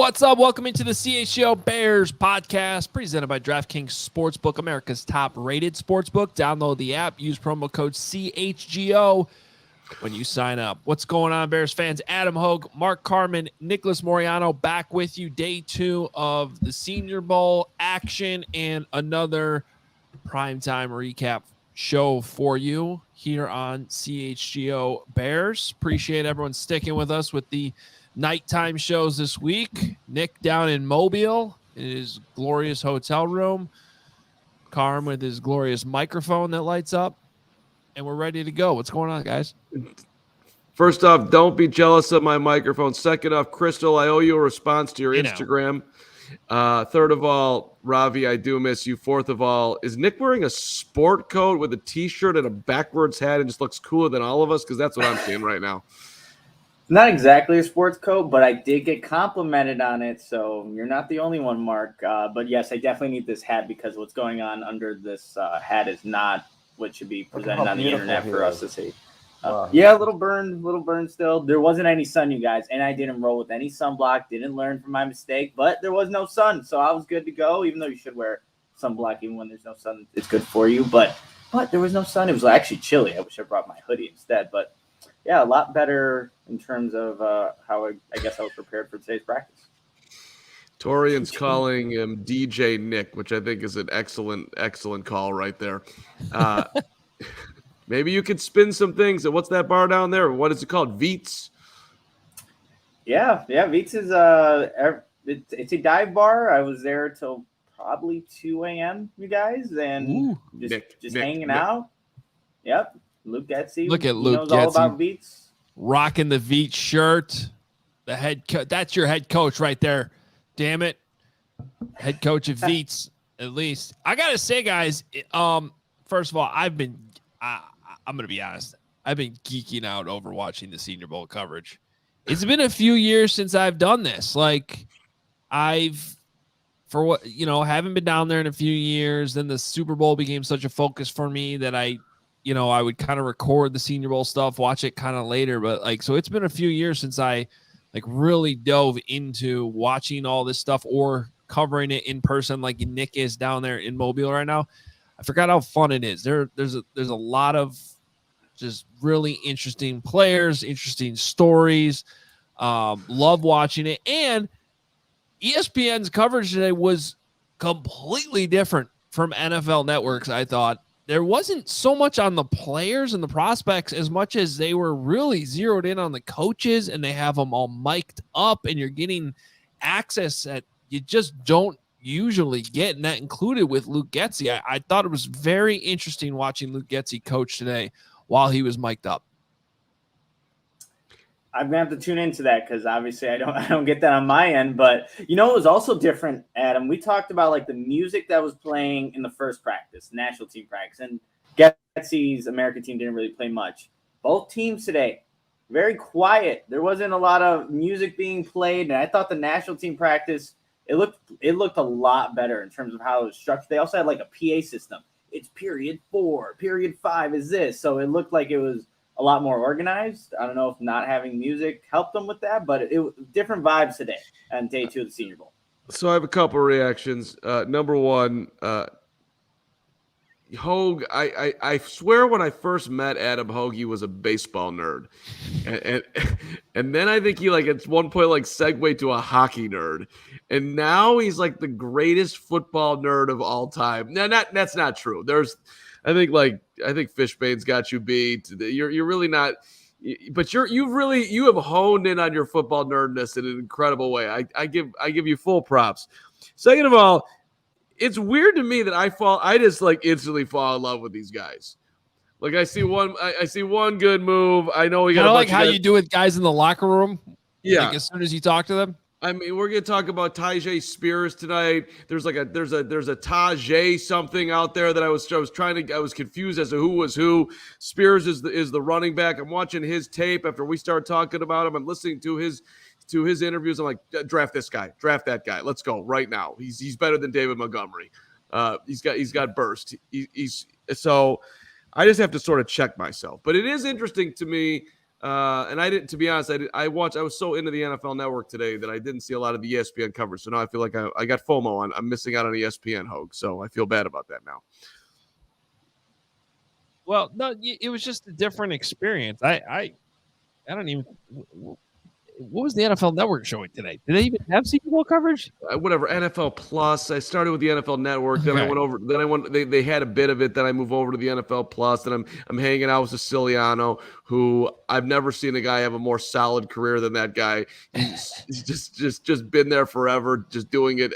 What's up? Welcome into the CHGO Bears Podcast, presented by DraftKings Sportsbook, America's top-rated sportsbook. Download the app. Use promo code CHGO when you sign up. What's going on, Bears fans? Adam Hoge, Mark Carman, Nicholas Moreano back with you. Day 2 of the Senior Bowl action and another primetime recap show for you here on CHGO Bears. Appreciate everyone sticking with us with the nighttime shows this week. Nick down in Mobile in his glorious hotel room. Carm with his glorious microphone that lights up. And we're ready to go. What's going on, guys? First off, don't be jealous of my microphone. Second off, Crystal, I owe you a response to your Instagram. Third of all, Ravi, I do miss you. Fourth of all, is Nick wearing a sport coat with a T-shirt and a backwards hat and just looks cooler than all of us? Because that's what I'm seeing right now. Not exactly a sports coat, but I did get complimented on it, so you're not the only one, Mark. But yes, I definitely need this hat because what's going on under this hat is not what should be presented on the internet for us to see. Yeah, a little burn still. There wasn't any sun, you guys, and I didn't roll with any sunblock. Didn't learn from my mistake, but there was no sun, so I was good to go. Even though you should wear sunblock even when there's no sun, it's good for you. But there was no sun. It was actually chilly. I wish I brought my hoodie instead, but. Yeah, a lot better in terms of how I guess I was prepared for today's practice. Torian's calling him DJ Nick, which I think is an excellent call right there. Maybe you could spin some things. What's that bar down there? What is it called? Veets? Yeah. Veets is it's a dive bar. I was there till probably 2 a.m., you guys, and just hanging out. Yep. Luke ET.See. Look at Luke knows all about Veets. Rocking the Veets shirt. That's your head coach right there. Damn it. Head coach of Veets, at least. I got to say, guys, first of all, I'm going to be honest. I've been geeking out over watching the Senior Bowl coverage. It's been a few years since I've done this. Like, haven't been down there in a few years. Then the Super Bowl became such a focus for me that I would kind of record the Senior Bowl stuff, watch it kind of later. But so it's been a few years since I really dove into watching all this stuff or covering it in person like Nick is down there in Mobile right now. I forgot how fun it is. There's a lot of just really interesting players, interesting stories. Love watching it. And ESPN's coverage today was completely different from NFL Network's, I thought. There wasn't so much on the players and the prospects as much as they were really zeroed in on the coaches, and they have them all mic'd up, and you're getting access that you just don't usually get, and that included with Luke ET.See. I thought it was very interesting watching Luke ET.See coach today while he was mic'd up. I'm gonna have to tune into that because obviously I don't get that on my end. But it was also different, Adam. We talked about the music that was playing in the first practice, national team practice, and ET.See's American team didn't really play much. Both teams today, very quiet. There wasn't a lot of music being played, and I thought the national team practice it looked a lot better in terms of how it was structured. They also had a PA system. It's period 4, period 5 is this, so it looked like it was a lot more organized. I don't know if not having music helped them with that, but it was different vibes today on day 2 of the Senior Bowl. So I have a couple of reactions. Number one, Hoge, I swear when I first met Adam Hoge, he was a baseball nerd. And then I think he at one point segued to a hockey nerd. And now he's the greatest football nerd of all time. No, that's not true. I think Fishbane's got you beat. You're really not, but you have honed in on your football nerdness in an incredible way. I give you full props. Second of all, it's weird to me that I just instantly fall in love with these guys. I see one good move. I know we got how you do with guys in the locker room. Yeah, as soon as you talk to them. I mean, we're going to talk about Tyjae Spears tonight. There's a Tyjae something out there that I was confused as to who was who. Spears is the running back. I'm watching his tape after we start talking about him. I'm listening to his interviews. I'm like, draft this guy, draft that guy. Let's go right now. He's better than David Montgomery. He's got burst. So I just have to sort of check myself. But it is interesting to me And I didn't, to be honest, I was so into the NFL Network today that I didn't see a lot of the ESPN coverage. So now I feel like I got FOMO I'm missing out on ESPN, Hoge. So I feel bad about that now. Well, no, it was just a different experience. I don't even. What was the NFL Network showing today? Did they even have Super Bowl coverage? Whatever, NFL Plus. I started with the NFL Network, then I went over. Then I went. They had a bit of it. Then I moved over to the NFL Plus. Then I'm hanging out with Siciliano, who I've never seen a guy have a more solid career than that guy. He's just been there forever, just doing it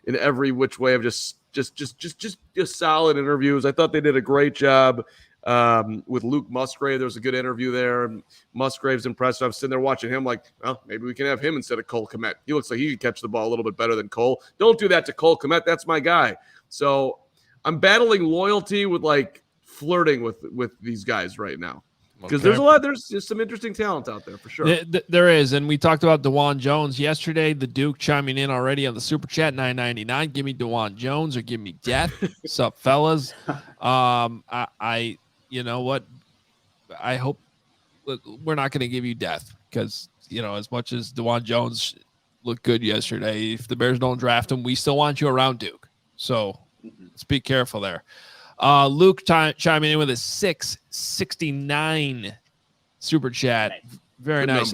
in every which way of just solid interviews. I thought they did a great job. With Luke Musgrave, there was a good interview there, and Musgrave's impressive. I'm sitting there watching him like, well, maybe we can have him instead of Cole Kmet. He looks like he can catch the ball a little bit better than Cole. Don't do that to Cole Kmet. That's my guy. So I'm battling loyalty with like flirting with these guys right now. Because there's just some interesting talent out there for sure. There is, and we talked about DeJuan Jones yesterday. The Duke chiming in already on the Super Chat, $9.99. Give me DeJuan Jones or give me death. What's up, fellas? I you know what? I hope we're not going to give you death because, as much as DeJuan Jones looked good yesterday, if the Bears don't draft him, we still want you around Duke. So let's be careful there. Luke chiming in with a 669 Super Chat. Very good nice.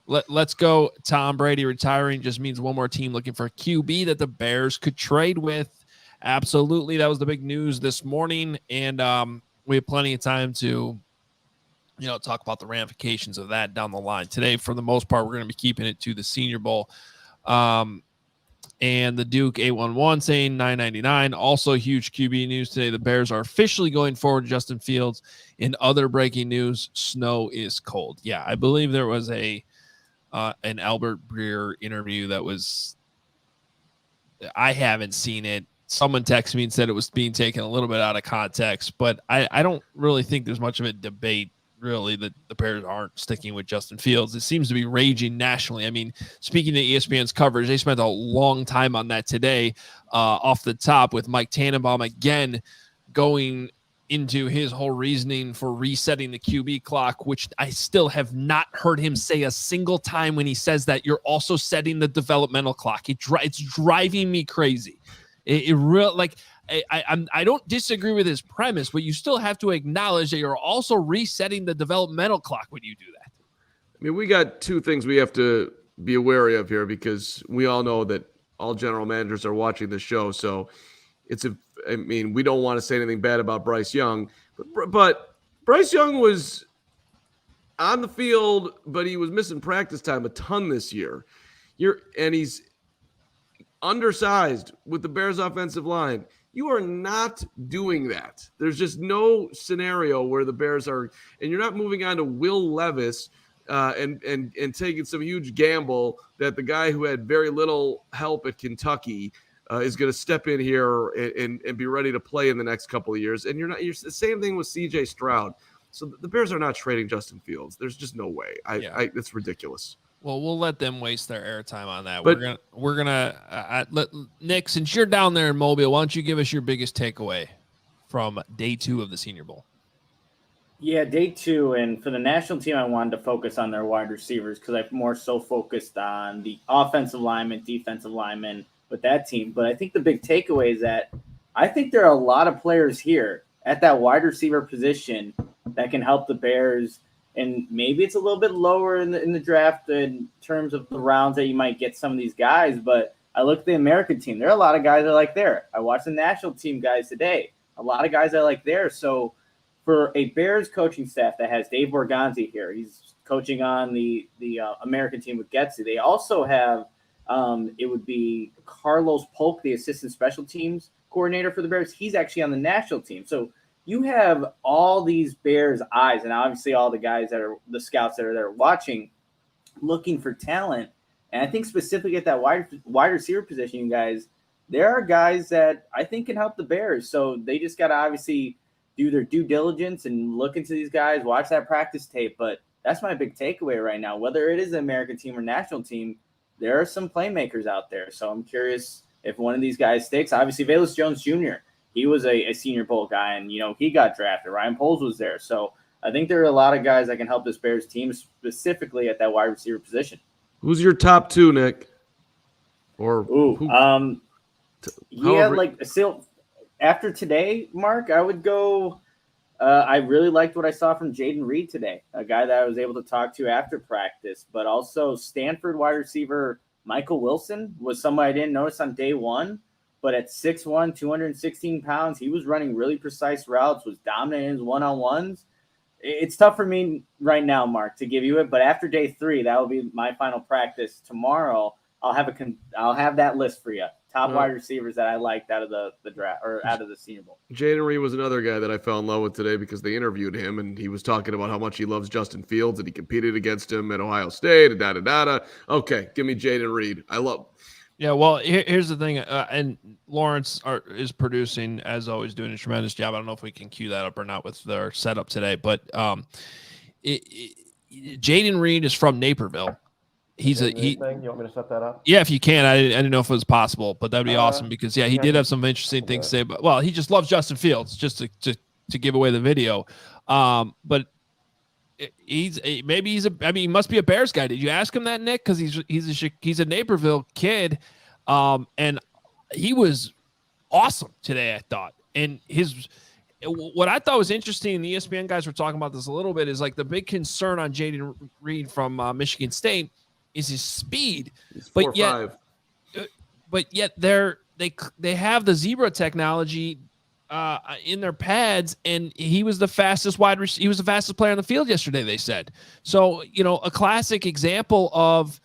Let's go. Tom Brady retiring just means one more team looking for a QB that the Bears could trade with. Absolutely. That was the big news this morning. And we have plenty of time to, talk about the ramifications of that down the line. Today, for the most part, we're going to be keeping it to the Senior Bowl. And the Duke 811 saying $9.99. Also huge QB news today. The Bears are officially going forward to Justin Fields. In other breaking news, snow is cold. Yeah, I believe there was an Albert Breer interview that was, I haven't seen it. Someone texted me and said it was being taken a little bit out of context, but I don't really think there's much of a debate really that the Bears aren't sticking with Justin Fields. It seems to be raging nationally. I mean, speaking to ESPN's coverage, they spent a long time on that today off the top with Mike Tannenbaum again going into his whole reasoning for resetting the QB clock, which I still have not heard him say a single time when he says that you're also setting the developmental clock. It's driving me crazy. I don't disagree with his premise, but you still have to acknowledge that you're also resetting the developmental clock when you do that. I mean, we got two things we have to be wary of here because we all know that all general managers are watching the show. So we don't want to say anything bad about Bryce Young, but Bryce Young was on the field, but he was missing practice time a ton this year. And he's undersized with the Bears offensive line. You are not doing that. There's just no scenario where the Bears are, and you're not moving on to Will Levis and taking some huge gamble that the guy who had very little help at Kentucky is going to step in here and be ready to play in the next couple of years. And you're the same thing with CJ Stroud. So the Bears are not trading Justin Fields. There's just no way. It's ridiculous. Well, we'll let them waste their airtime on that. But we're gonna let Nick, since you're down there in Mobile, why don't you give us your biggest takeaway from day 2 of the Senior Bowl? Yeah, day 2, and for the national team, I wanted to focus on their wide receivers because I've more so focused on the offensive linemen, defensive linemen with that team. But I think the big takeaway is that I think there are a lot of players here at that wide receiver position that can help the Bears. And maybe it's a little bit lower in the draft in terms of the rounds that you might get some of these guys. But I look at the American team. There are a lot of guys I like there. I watched the national team guys today. A lot of guys I like there. So for a Bears coaching staff that has Dave Borgonzi here, he's coaching on the American team with Getsy. They also have it would be Carlos Polk, the assistant special teams coordinator for the Bears. He's actually on the national team. So you have all these Bears eyes, and obviously all the guys that are the scouts that are there watching, looking for talent. And I think specifically at that wide receiver position, you guys, there are guys that I think can help the Bears. So they just got to obviously do their due diligence and look into these guys, watch that practice tape. But that's my big takeaway right now. Whether it is the American team or national team, there are some playmakers out there. So I'm curious if one of these guys sticks. Obviously, Velus Jones Jr., he was a Senior Bowl guy, and, he got drafted. Ryan Poles was there. So I think there are a lot of guys that can help this Bears team, specifically at that wide receiver position. Who's your top two, Nick? Or still after today, Mark, I would go. I really liked what I saw from Jayden Reed today, a guy that I was able to talk to after practice, but also Stanford wide receiver Michael Wilson was somebody I didn't notice on day one, but at 6'1", 216 pounds, he was running really precise routes, was dominant in his one-on-ones. It's tough for me right now, Mark, to give you it, but after day 3, that will be my final practice tomorrow. I'll have that list for you. Top wide receivers that I liked out of the draft or out of the Senior Bowl. Jayden Reed was another guy that I fell in love with today because they interviewed him and he was talking about how much he loves Justin Fields and he competed against him at Ohio State. Okay, give me Jayden Reed. I love. Yeah, well, here's the thing, and Lawrence is producing, as always, doing a tremendous job. I don't know if we can cue that up or not with their setup today, but Jayden Reed is from Naperville. You want me to set that up? Yeah, if you can. I didn't know if it was possible, but that'd be awesome because he did have some interesting things to say. But he just loves Justin Fields, just to give away the video. But he must be a Bears guy. Did you ask him that, Nick? Because he's a Naperville kid, and he was awesome today, I thought. And what I thought was interesting, and the ESPN guys were talking about this a little bit, is like the big concern on Jayden Reed from Michigan State is his speed, but yet they have the zebra technology in their pads, and he was the fastest he was the fastest player on the field yesterday, they said. So, a classic example of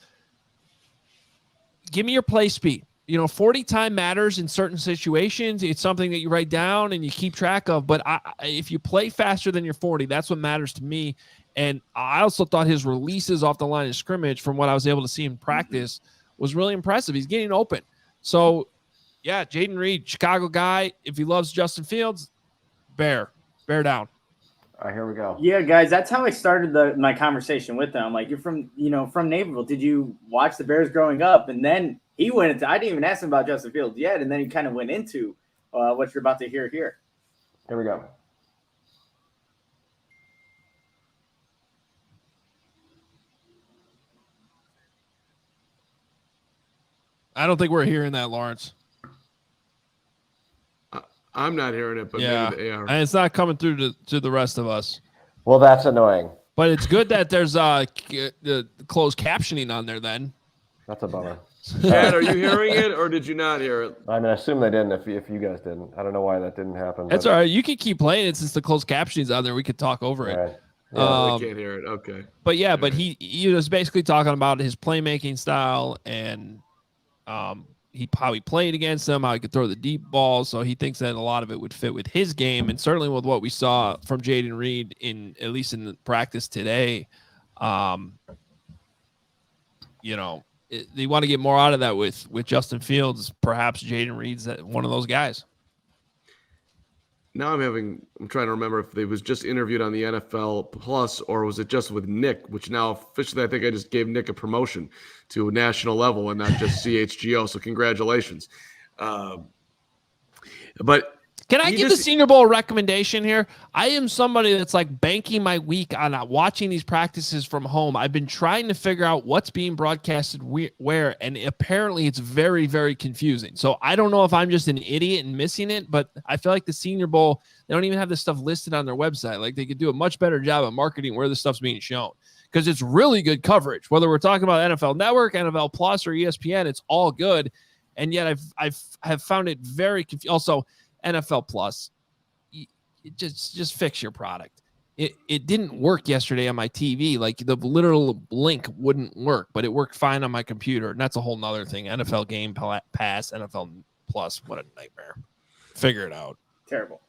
give me your play speed. 40 time matters in certain situations. It's something that you write down and you keep track of, but if you play faster than your 40, that's what matters to me. And I also thought his releases off the line of scrimmage, from what I was able to see in practice, was really impressive. He's getting open. So, yeah, Jayden Reed, Chicago guy. If he loves Justin Fields, bear down. All right, here we go. Yeah, guys, that's how I started my conversation with them. I'm like, you're from Naperville. Did you watch the Bears growing up? And then he went into – I didn't even ask him about Justin Fields yet, and then he kind of went into what you're about to hear here. Here we go. I don't think we're hearing that, Lawrence. I'm not hearing it, but maybe they are. And it's not coming through to the rest of us. Well, that's annoying. But it's good that there's the closed captioning on there then. That's a bummer. Chad, are you hearing it, or did you not hear it? I mean, I assume they didn't if you guys didn't. I don't know why that didn't happen. That's all right. You can keep playing it since the closed captioning's on there. We could talk over it. Right. I can't hear it. Okay. But he was basically talking about his playmaking style and how he played against them, how he could throw the deep ball. So he thinks that a lot of it would fit with his game, and certainly with what we saw from Jayden Reed at least in the practice today. They want to get more out of that with Justin Fields. Perhaps Jayden Reed's one of those guys. Now I'm trying to remember if they was just interviewed on the NFL Plus or was it just with Nick, which now officially I think I just gave Nick a promotion to a national level and not just CHGO. So congratulations. But can I give the Senior Bowl a recommendation here? I am somebody that's like banking my week on watching these practices from home. I've been trying to figure out what's being broadcasted where, and apparently it's very, very confusing. So I don't know if I'm just an idiot and missing it, but I feel like the Senior Bowl, they don't even have this stuff listed on their website. Like they could do a much better job of marketing where this stuff's being shown, because it's really good coverage. Whether we're talking about NFL Network, NFL Plus, or ESPN, it's all good. And yet I've found it very confusing. Also, NFL Plus, just fix your product. It didn't work yesterday on my TV. Like the literal link wouldn't work, but it worked fine on my computer. And that's a whole nother thing. NFL Game Pass, NFL Plus, what a nightmare. Figure it out. Terrible.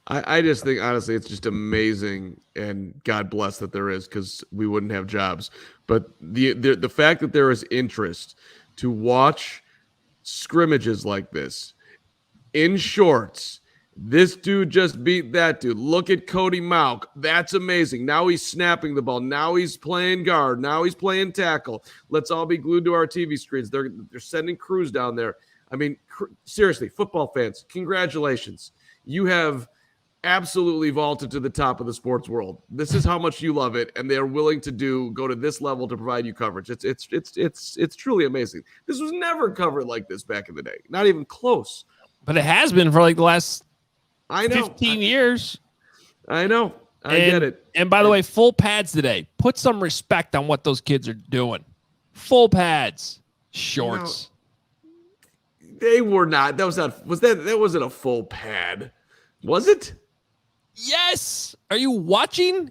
I just think, honestly, it's just amazing, and God bless that there is, because we wouldn't have jobs. But the fact that there is interest to watch scrimmages like this in shorts. This dude just beat that dude. Look at Cody Mauch. That's amazing. Now he's snapping the ball. Now he's playing guard. Now he's playing tackle. Let's all be glued to our TV screens. They're sending crews down there. I mean, seriously, football fans, congratulations. You have absolutely vaulted to the top of the sports world. This is how much you love it, and they are willing to go to this level to provide you coverage. It's truly amazing. This was never covered like this back in the day, not even close. But it has been for like the last 15 years. I know. I get it. And by the way, full pads today. Put some respect on what those kids are doing. Full pads, shorts. They were not. That wasn't a full pad, was it? Yes. Are you watching?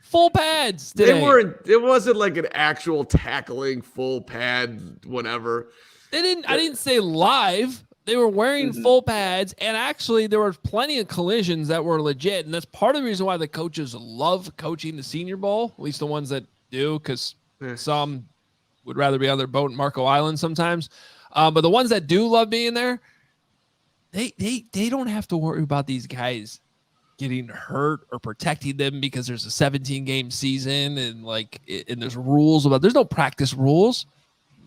Full pads today. They weren't. It wasn't like an actual tackling full pad, whatever. I didn't say live. They were wearing full pads, and actually there were plenty of collisions that were legit, and that's part of the reason why the coaches love coaching the Senior Bowl, at least the ones that do, because some would rather be on their boat in Marco Island sometimes. But the ones that do love being there, they don't have to worry about these guys getting hurt or protecting them because there's a 17-game season and there's rules about. There's no practice rules.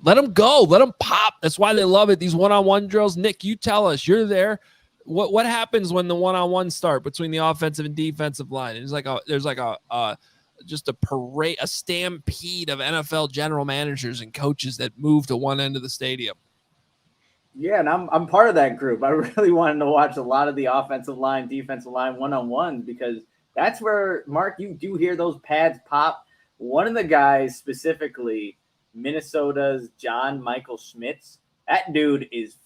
Let them go. Let them pop. That's why they love it. These one-on-one drills. Nick, you tell us. You're there. What happens when the one-on-one start between the offensive and defensive line? There's just a parade, a stampede of NFL general managers and coaches that move to one end of the stadium. Yeah, and I'm part of that group. I really wanted to watch a lot of the offensive line, defensive line one-on-one because that's where, Mark, you do hear those pads pop. One of the guys specifically, Minnesota's John Michael Schmitz, that dude is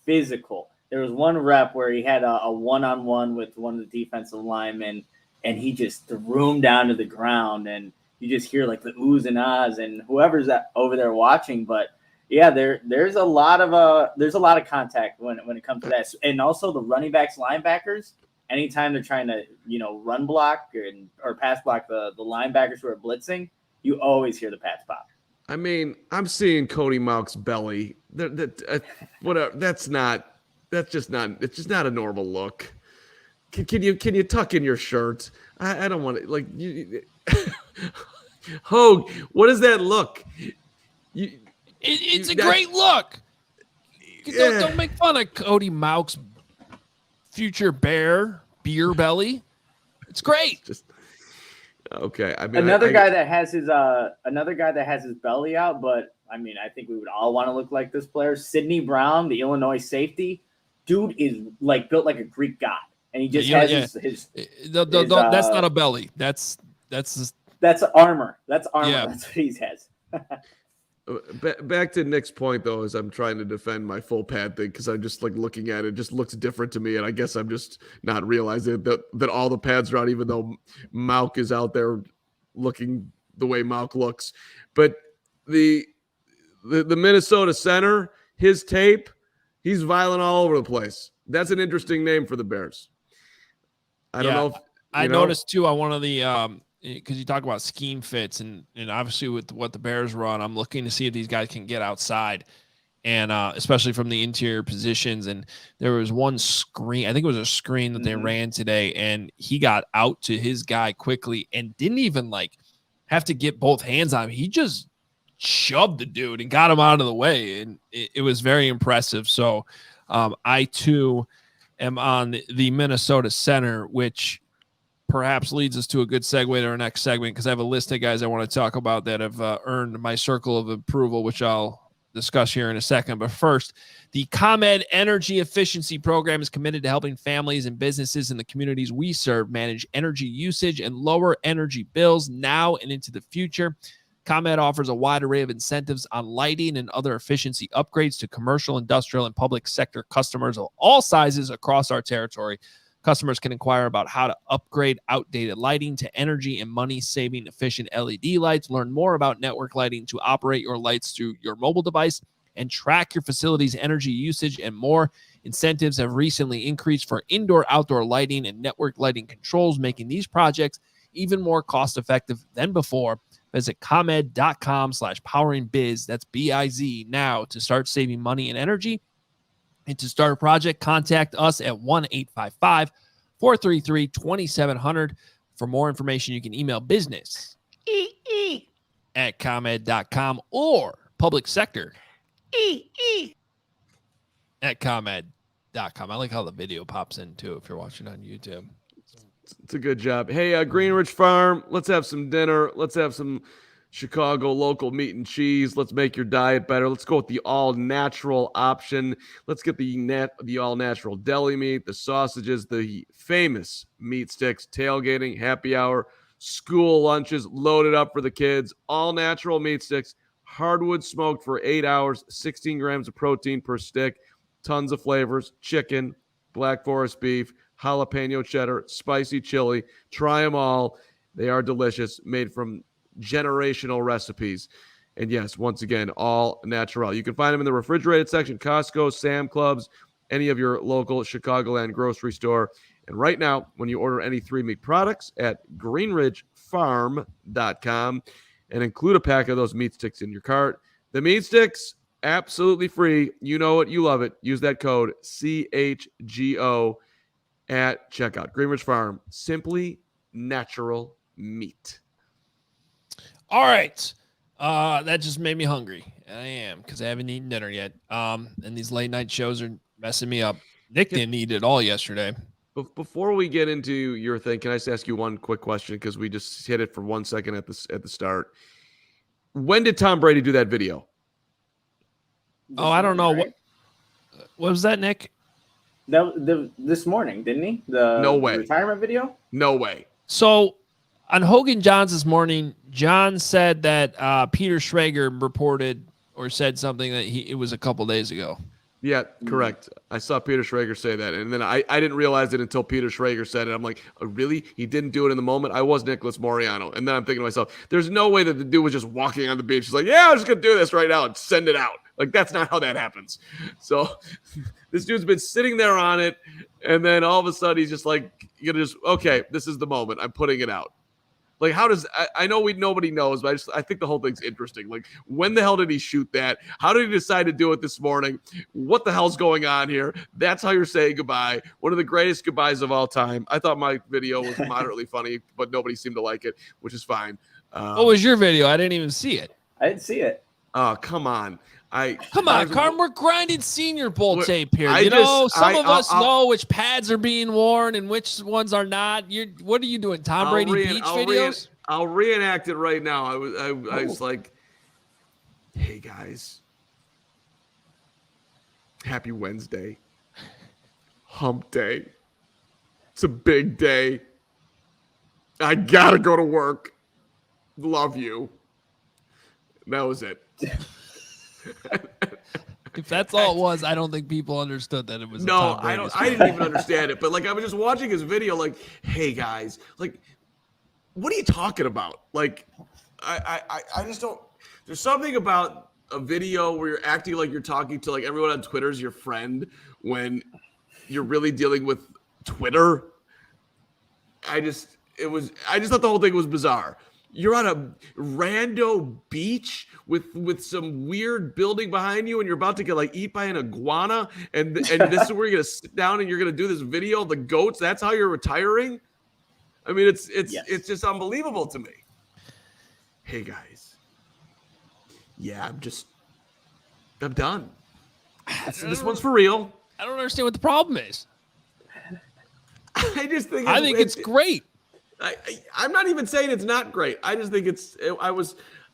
physical. There was one rep where he had a one-on-one with one of the defensive linemen, and he just threw him down to the ground, and you just hear like the oohs and ahs and whoever's over there watching. But yeah, there's a lot of contact when it comes to that, and also the running backs, linebackers. Anytime they're trying to run block or pass block the linebackers who are blitzing, you always hear the pads pop. I mean, I'm seeing Cody Mauch's belly. Whatever. It's just not a normal look. Can you tuck in your shirt? I don't want to Hoge, what does that look? It's a great look. Don't make fun of Cody Mauch's future beer belly. It's great. Okay. I mean, another guy that has his belly out, but I mean, I think we would all want to look like this player. Sidney Brown, the Illinois safety, dude is built like a Greek god, and he just has his that's not a belly. That's armor. That's armor. Yeah. That's what he has. Back to Nick's point, though, as I'm trying to defend my full pad thing, because I'm just looking at it, it just looks different to me, and I guess I'm just not realizing that all the pads are out, even though Mauch is out there looking the way Mauch looks. But the Minnesota center, his tape, he's violent all over the place. That's an interesting name for the Bears. I don't know if I noticed too on one of the because you talk about scheme fits and obviously with what the Bears run, I'm looking to see if these guys can get outside and especially from the interior positions. And there was one screen, I think it was a screen that they ran today, and he got out to his guy quickly and didn't even have to get both hands on him. He just shoved the dude and got him out of the way. And it was very impressive. So I too am on the Minnesota center, which perhaps leads us to a good segue to our next segment, because I have a list of guys I want to talk about that have earned my circle of approval, which I'll discuss here in a second. But first, the ComEd Energy Efficiency Program is committed to helping families and businesses in the communities we serve manage energy usage and lower energy bills now and into the future. ComEd offers a wide array of incentives on lighting and other efficiency upgrades to commercial, industrial, and public sector customers of all sizes across our territory. Customers can inquire about how to upgrade outdated lighting to energy and money-saving efficient LED lights, learn more about network lighting to operate your lights through your mobile device, and track your facility's energy usage and more. Incentives have recently increased for indoor-outdoor lighting and network lighting controls, making these projects even more cost-effective than before. Visit ComEd.com/poweringbiz, that's B-I-Z, now to start saving money and energy. And to start a project, contact us at 1-855-433-2700. For more information, you can email business at ComEd.com or public sector at ComEd.com. I like how the video pops in, too, if you're watching on YouTube. It's a good job. Hey, Greenridge Farm, let's have some dinner. Let's have some Chicago local meat and cheese. Let's make your diet better. Let's go with the all-natural option. Let's get the all-natural deli meat, the sausages, the famous meat sticks, tailgating, happy hour, school lunches, loaded up for the kids. All-natural meat sticks, hardwood smoked for 8 hours, 16 grams of protein per stick, tons of flavors, chicken, Black Forest beef, jalapeno cheddar, spicy chili. Try them all. They are delicious, made from generational recipes. And yes, once again, all natural. You can find them in the refrigerated section, Costco, Sam Clubs, any of your local Chicagoland grocery store. And right now, when you order any 3-meat products at greenridgefarm.com and include a pack of those meat sticks in your cart, the meat sticks, absolutely free. You know it. You love it. Use that code CHGO at checkout. Greenridge Farm, simply natural meat. All right. That just made me hungry. I am, because I haven't eaten dinner yet. And these late night shows are messing me up. Nick didn't eat it all yesterday. Before we get into your thing, can I just ask you one quick question? Because we just hit it for 1 second at the start. When did Tom Brady do that video? I don't know. What was that, Nick? This morning, didn't he? No way. The retirement video? No way. So on Hogan Johns this morning, John said that Peter Schrager reported or said something that it was a couple days ago. Yeah, correct. I saw Peter Schrager say that, and then I didn't realize it until Peter Schrager said it. I'm like, oh, really? He didn't do it in the moment? I was Nicholas Moreano. And then I'm thinking to myself, there's no way that the dude was just walking on the beach. He's like, yeah, I'm just going to do this right now and send it out. Like, that's not how that happens. So this dude's been sitting there on it, and then all of a sudden he's just like, you're going to just, okay, this is the moment. I'm putting it out. Like, how does I know nobody knows, but I think the whole thing's interesting. Like, when the hell did he shoot that? How did he decide to do it this morning? What the hell's going on here? That's how you're saying goodbye. One of the greatest goodbyes of all time. I thought my video was moderately funny, but nobody seemed to like it, which is fine. What was your video? I didn't even see it. I didn't see it. Oh, come on. Come on, Carm. We're grinding Senior Bowl tape here. Some of us know which pads are being worn and which ones are not. What are you doing? Tom Brady beach videos? I'll reenact it right now. I was like, hey guys, happy Wednesday, hump day. It's a big day. I gotta go to work. Love you. And that was it. If that's all it was, I don't think people understood that it was. No, I didn't even understand it. But like, I was just watching his video. Like, hey guys, like, what are you talking about? Like, I just don't. There's something about a video where you're acting like you're talking to like everyone on Twitter is your friend when you're really dealing with Twitter. I just thought the whole thing was bizarre. You're on a rando beach with some weird building behind you, and you're about to get like eat by an iguana, and this is where you're gonna sit down and you're gonna do this video of the goats. That's how you're retiring. I mean, it's just unbelievable to me. Hey guys, yeah, I'm done. This one's for real. I don't understand what the problem is. I think it's great. I'm not even saying it's not great. I just think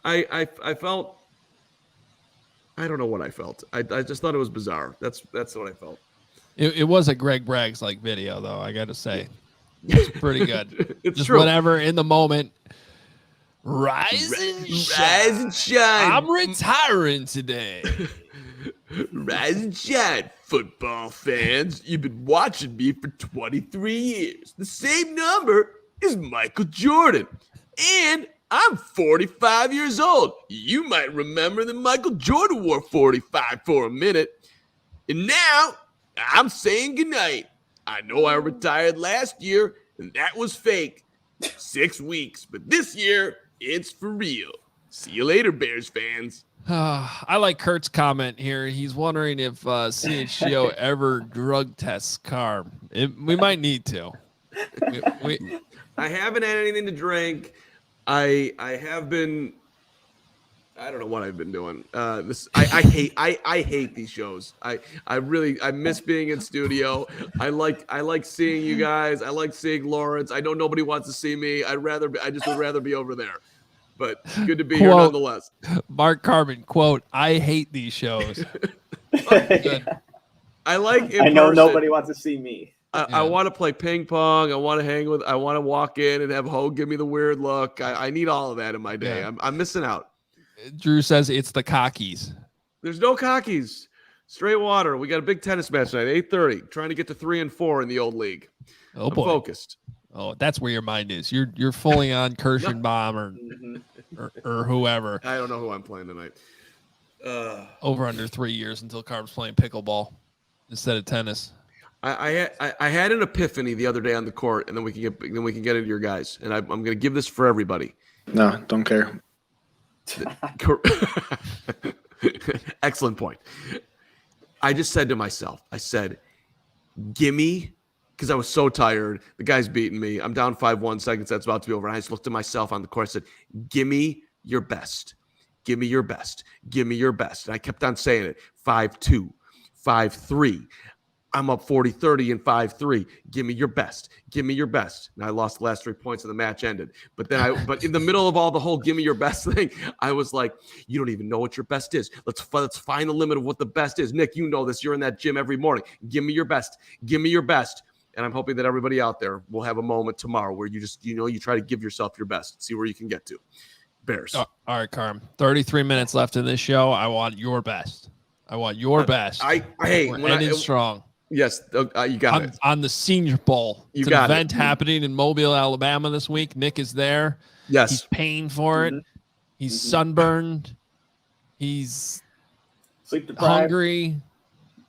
I felt, I don't know what I felt. I just thought it was bizarre. That's what I felt. It was a Greg Braggs like video though. I got to say, it's pretty good. It's just true. Whatever in the moment. Rise and shine. I'm retiring today. Rise and shine, football fans. You've been watching me for 23 years. The same number is Michael Jordan. And I'm 45 years old. You might remember that Michael Jordan wore 45 for a minute. And now I'm saying goodnight. I know I retired last year, and that was fake. 6 weeks. But this year, it's for real. See you later, Bears fans. I like Kurt's comment here. He's wondering if CHGO ever drug tests Carm. We might need to. I haven't had anything to drink. I have been I don't know what I've been doing. I hate these shows. I miss being in studio. I like seeing you guys. I like seeing Lawrence. I know nobody wants to see me. I just would rather be over there. But good to be here nonetheless. Mark Carman, quote, I hate these shows. I like in I know person. nobody wants to see me. I want to play ping pong. I want to walk in and have Hoge give me the weird look. I need all of that in my day. Yeah. I'm missing out. Drew says it's the cockies. There's no cockies. Straight water. We got a big tennis match tonight, 8:30. Trying to get to 3 and 4 in the old league. Oh boy. I'm focused. Oh, that's where your mind is. You're fully on Kirschenbaum or whoever. I don't know who I'm playing tonight. Over under 3 years until Carm's playing pickleball instead of tennis. I had an epiphany the other day on the court, and then we can get into your guys. And I'm going to give this for everybody. No, don't care. Excellent point. I just said to myself, gimme, because I was so tired. The guy's beating me. I'm down 5-1, second set's about to be over. And I just looked at myself on the court and said, gimme your best. Give me your best. Give me your best. And I kept on saying it. 5-2, 5-3. I'm up 40-30 and 5-3. Give me your best. Give me your best. And I lost the last 3 points and the match ended. But in the middle of all the whole give me your best thing, I was like, you don't even know what your best is. Let's find the limit of what the best is. Nick, you know this. You're in that gym every morning. Give me your best. Give me your best. And I'm hoping that everybody out there will have a moment tomorrow where you just, you try to give yourself your best. See where you can get to. Bears. All right, Carm. 33 minutes left in this show. I want your best. I want your best. We're ending strong. Yes, you got it. On the Senior Bowl. It's an event happening in Mobile, Alabama this week. Nick is there. Yes. He's paying for it. He's sunburned. He's sleep deprived. Hungry.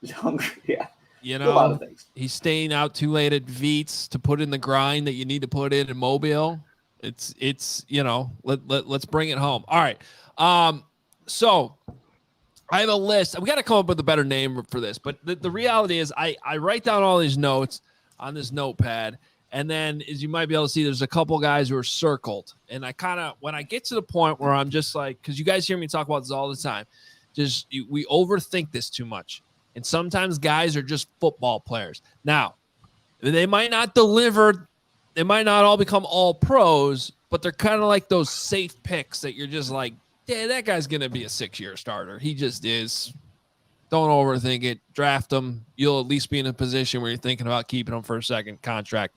He's hungry, yeah. You a lot of know, things. He's staying out too late at Veets to put in the grind that you need to put in Mobile. It's let's bring it home. All right. So I have a list. We got to come up with a better name for this. But the reality is I write down all these notes on this notepad. And then, as you might be able to see, there's a couple guys who are circled. And I kind of, when I get to the point where I'm just like, because you guys hear me talk about this all the time, we overthink this too much. And sometimes guys are just football players. Now, they might not deliver. They might not all become all pros, but they're kind of like those safe picks that you're just like, yeah, that guy's going to be a 6-year starter. He just is. Don't overthink it. Draft him. You'll at least be in a position where you're thinking about keeping him for a second contract.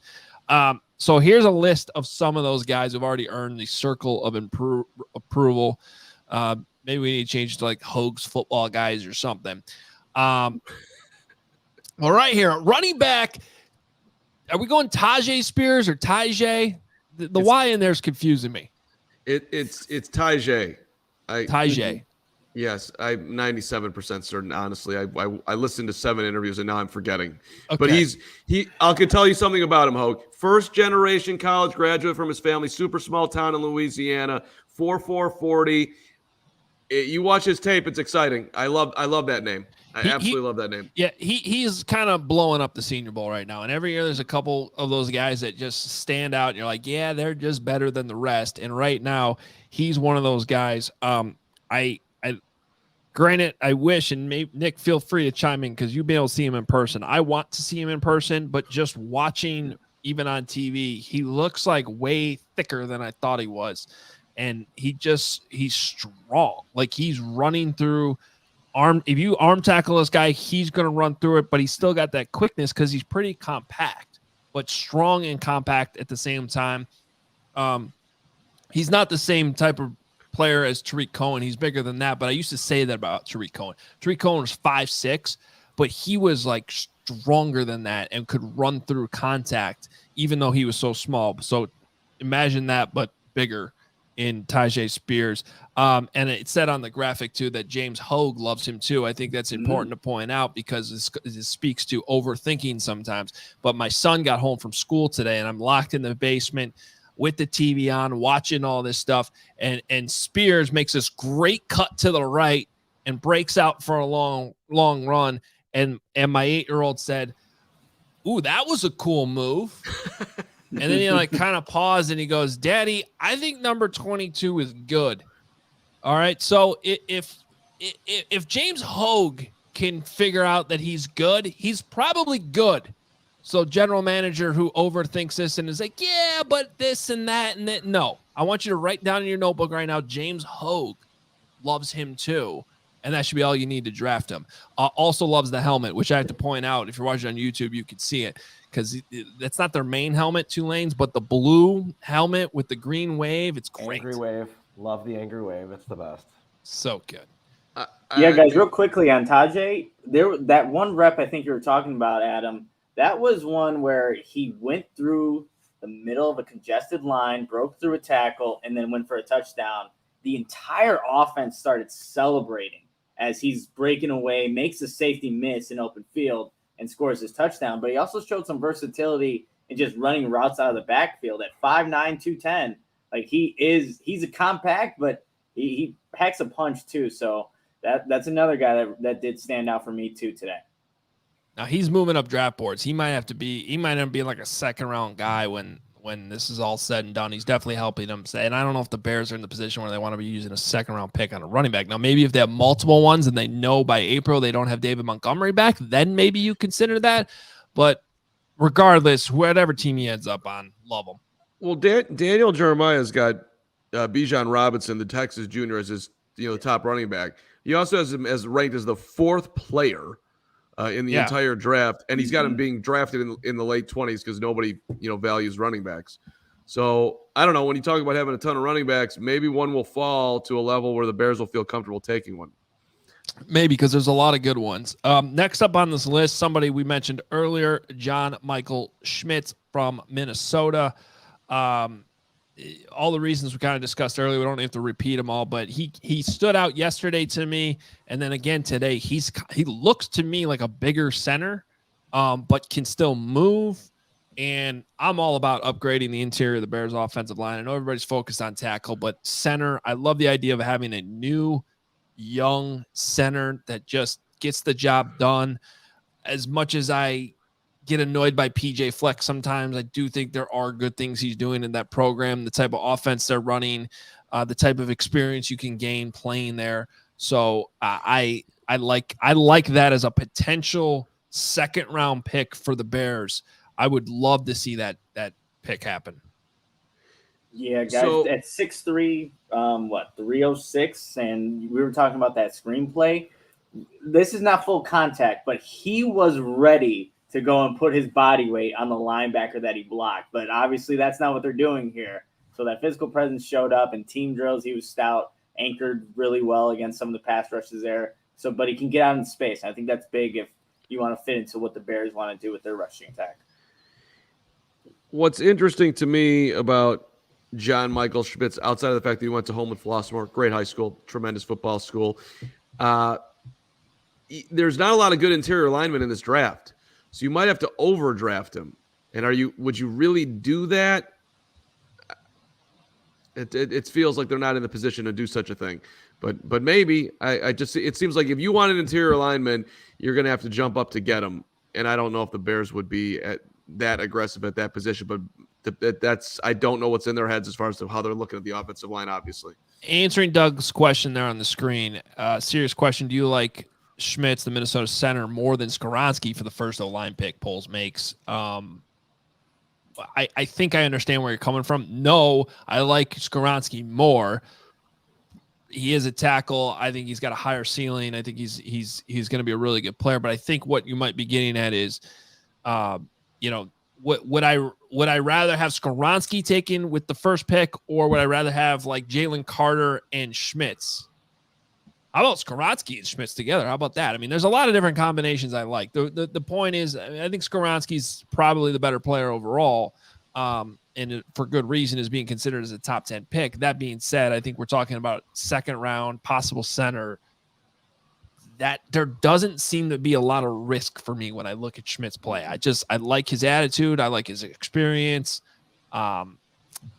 So here's a list of some of those guys who've already earned the circle of approval. Maybe we need to change it to like Hoge's football guys or something. All right, here. Running back. Are we going Tyjae Spears or Tyjae? The Y in there is confusing me. It's Tyjae. Tyjae. Yes, I'm 97% certain. Honestly, I listened to 7 interviews and now I'm forgetting. Okay. But I can tell you something about him, Hoge. First generation college graduate from his family, super small town in Louisiana, 4.40. You watch his tape, it's exciting. I love that name. I absolutely love that name. Yeah, he's kind of blowing up the Senior Bowl right now. And every year there's a couple of those guys that just stand out. And you're like, yeah, they're just better than the rest. And right now, he's one of those guys. Granted, I wish, and maybe Nick, feel free to chime in because you'll be able to see him in person. I want to see him in person, but just watching even on TV, he looks like way thicker than I thought he was. And he's strong. Like he's running through if you arm tackle this guy, he's going to run through it, but he's still got that quickness because he's pretty compact, but strong and compact at the same time. He's not the same type of player as Tariq Cohen. He's bigger than that, but I used to say that about Tariq Cohen. Tariq Cohen was 5'6", but he was like stronger than that and could run through contact, even though he was so small. So imagine that, but bigger in Tyjae Spears. And it said on the graphic too that James Hoge loves him too. I think that's important to point out because it speaks to overthinking sometimes. But my son got home from school today and I'm locked in the basement with the TV on, watching all this stuff. And Spears makes this great cut to the right and breaks out for a long run. And my 8-year-old said, "Ooh, that was a cool move." And then he like kind of paused and he goes, "Daddy, I think number 22 is good." All right. So if James Hoge can figure out that he's good, he's probably good. So general manager who overthinks this and is like, yeah, but this and that and that. No, I want you to write down in your notebook right now, James Hoge loves him too. And that should be all you need to draft him. Also loves the helmet, which I have to point out. If you're watching on YouTube, you could see it because that's not their main helmet, Tulane's, but the blue helmet with the green wave. It's great. Angry wave. Love the angry wave. It's the best. So good. Yeah, guys, real quickly on Tyjae, that one rep I think you were talking about, Adam, that was one where he went through the middle of a congested line, broke through a tackle, and then went for a touchdown. The entire offense started celebrating as he's breaking away, makes a safety miss in open field, and scores his touchdown. But he also showed some versatility in just running routes out of the backfield at 5'9", 210. Like he's a compact, but he packs a punch too. So that's another guy that did stand out for me too today. Now he's moving up draft boards. He might end up being like a second round guy when this is all said and done. He's definitely helping them. And I don't know if the Bears are in the position where they want to be using a second round pick on a running back. Now, maybe if they have multiple ones and they know by April they don't have David Montgomery back, then maybe you consider that. But regardless, whatever team he ends up on, love him. Well, Daniel Jeremiah's got Bijan Robinson, the Texas junior, as his the top running back. He also has him as ranked as the fourth player in the entire draft, and he's got him being drafted in the late 20s because nobody values running backs. So I don't know, when you talk about having a ton of running backs, maybe one will fall to a level where the Bears will feel comfortable taking one. Maybe, because there's a lot of good ones. Next up on this list, somebody we mentioned earlier, John Michael Schmitz from Minnesota. All the reasons we kind of discussed earlier, we don't have to repeat them all, but he stood out yesterday to me, and then again today. He looks to me like a bigger center, but can still move. And I'm all about upgrading the interior of the Bears offensive line. I know everybody's focused on tackle, but center, I love the idea of having a new young center that just gets the job done. As much as I get annoyed by PJ Fleck sometimes, I do think there are good things he's doing in that program, the type of offense they're running, the type of experience you can gain playing there. So I like that as a potential second round pick for the Bears. I would love to see that pick happen. Yeah, guys, at 6'3", 306, and we were talking about that screenplay. This is not full contact, but he was ready to go and put his body weight on the linebacker that he blocked. But obviously that's not what they're doing here. So that physical presence showed up in team drills. He was stout, anchored really well against some of the pass rushes there. So, but he can get out in space. I think that's big if you want to fit into what the Bears want to do with their rushing attack. What's interesting to me about John Michael Schmitz, outside of the fact that he went to Holman Flossmoor, great high school, tremendous football school, there's not a lot of good interior linemen in this draft. So you might have to overdraft him. And would you really do that? It feels like they're not in the position to do such a thing. But maybe it seems like if you want an interior lineman, you're going to have to jump up to get him. And I don't know if the Bears would be that aggressive at that position, but I don't know what's in their heads as far as to how they're looking at the offensive line, obviously. Answering Doug's question there on the screen, serious question. Do you like Schmitz, the Minnesota center, more than Skoronski for the first O-line pick? Polls makes. I think I understand where you're coming from. No, I like Skoronski more. He is a tackle. I think he's got a higher ceiling. I think he's going to be a really good player. But I think what you might be getting at is, would I rather have Skoronski taken with the first pick, or would I rather have like Jalen Carter and Schmitz? How about Skoronski and Schmitz together? How about that? I mean, there's a lot of different combinations I like. The point is, I think Skoronski's probably the better player overall, and for good reason is being considered as a top 10 pick. That being said, I think we're talking about second round, possible center. That there doesn't seem to be a lot of risk for me when I look at Schmitz play. I like his attitude. I like his experience.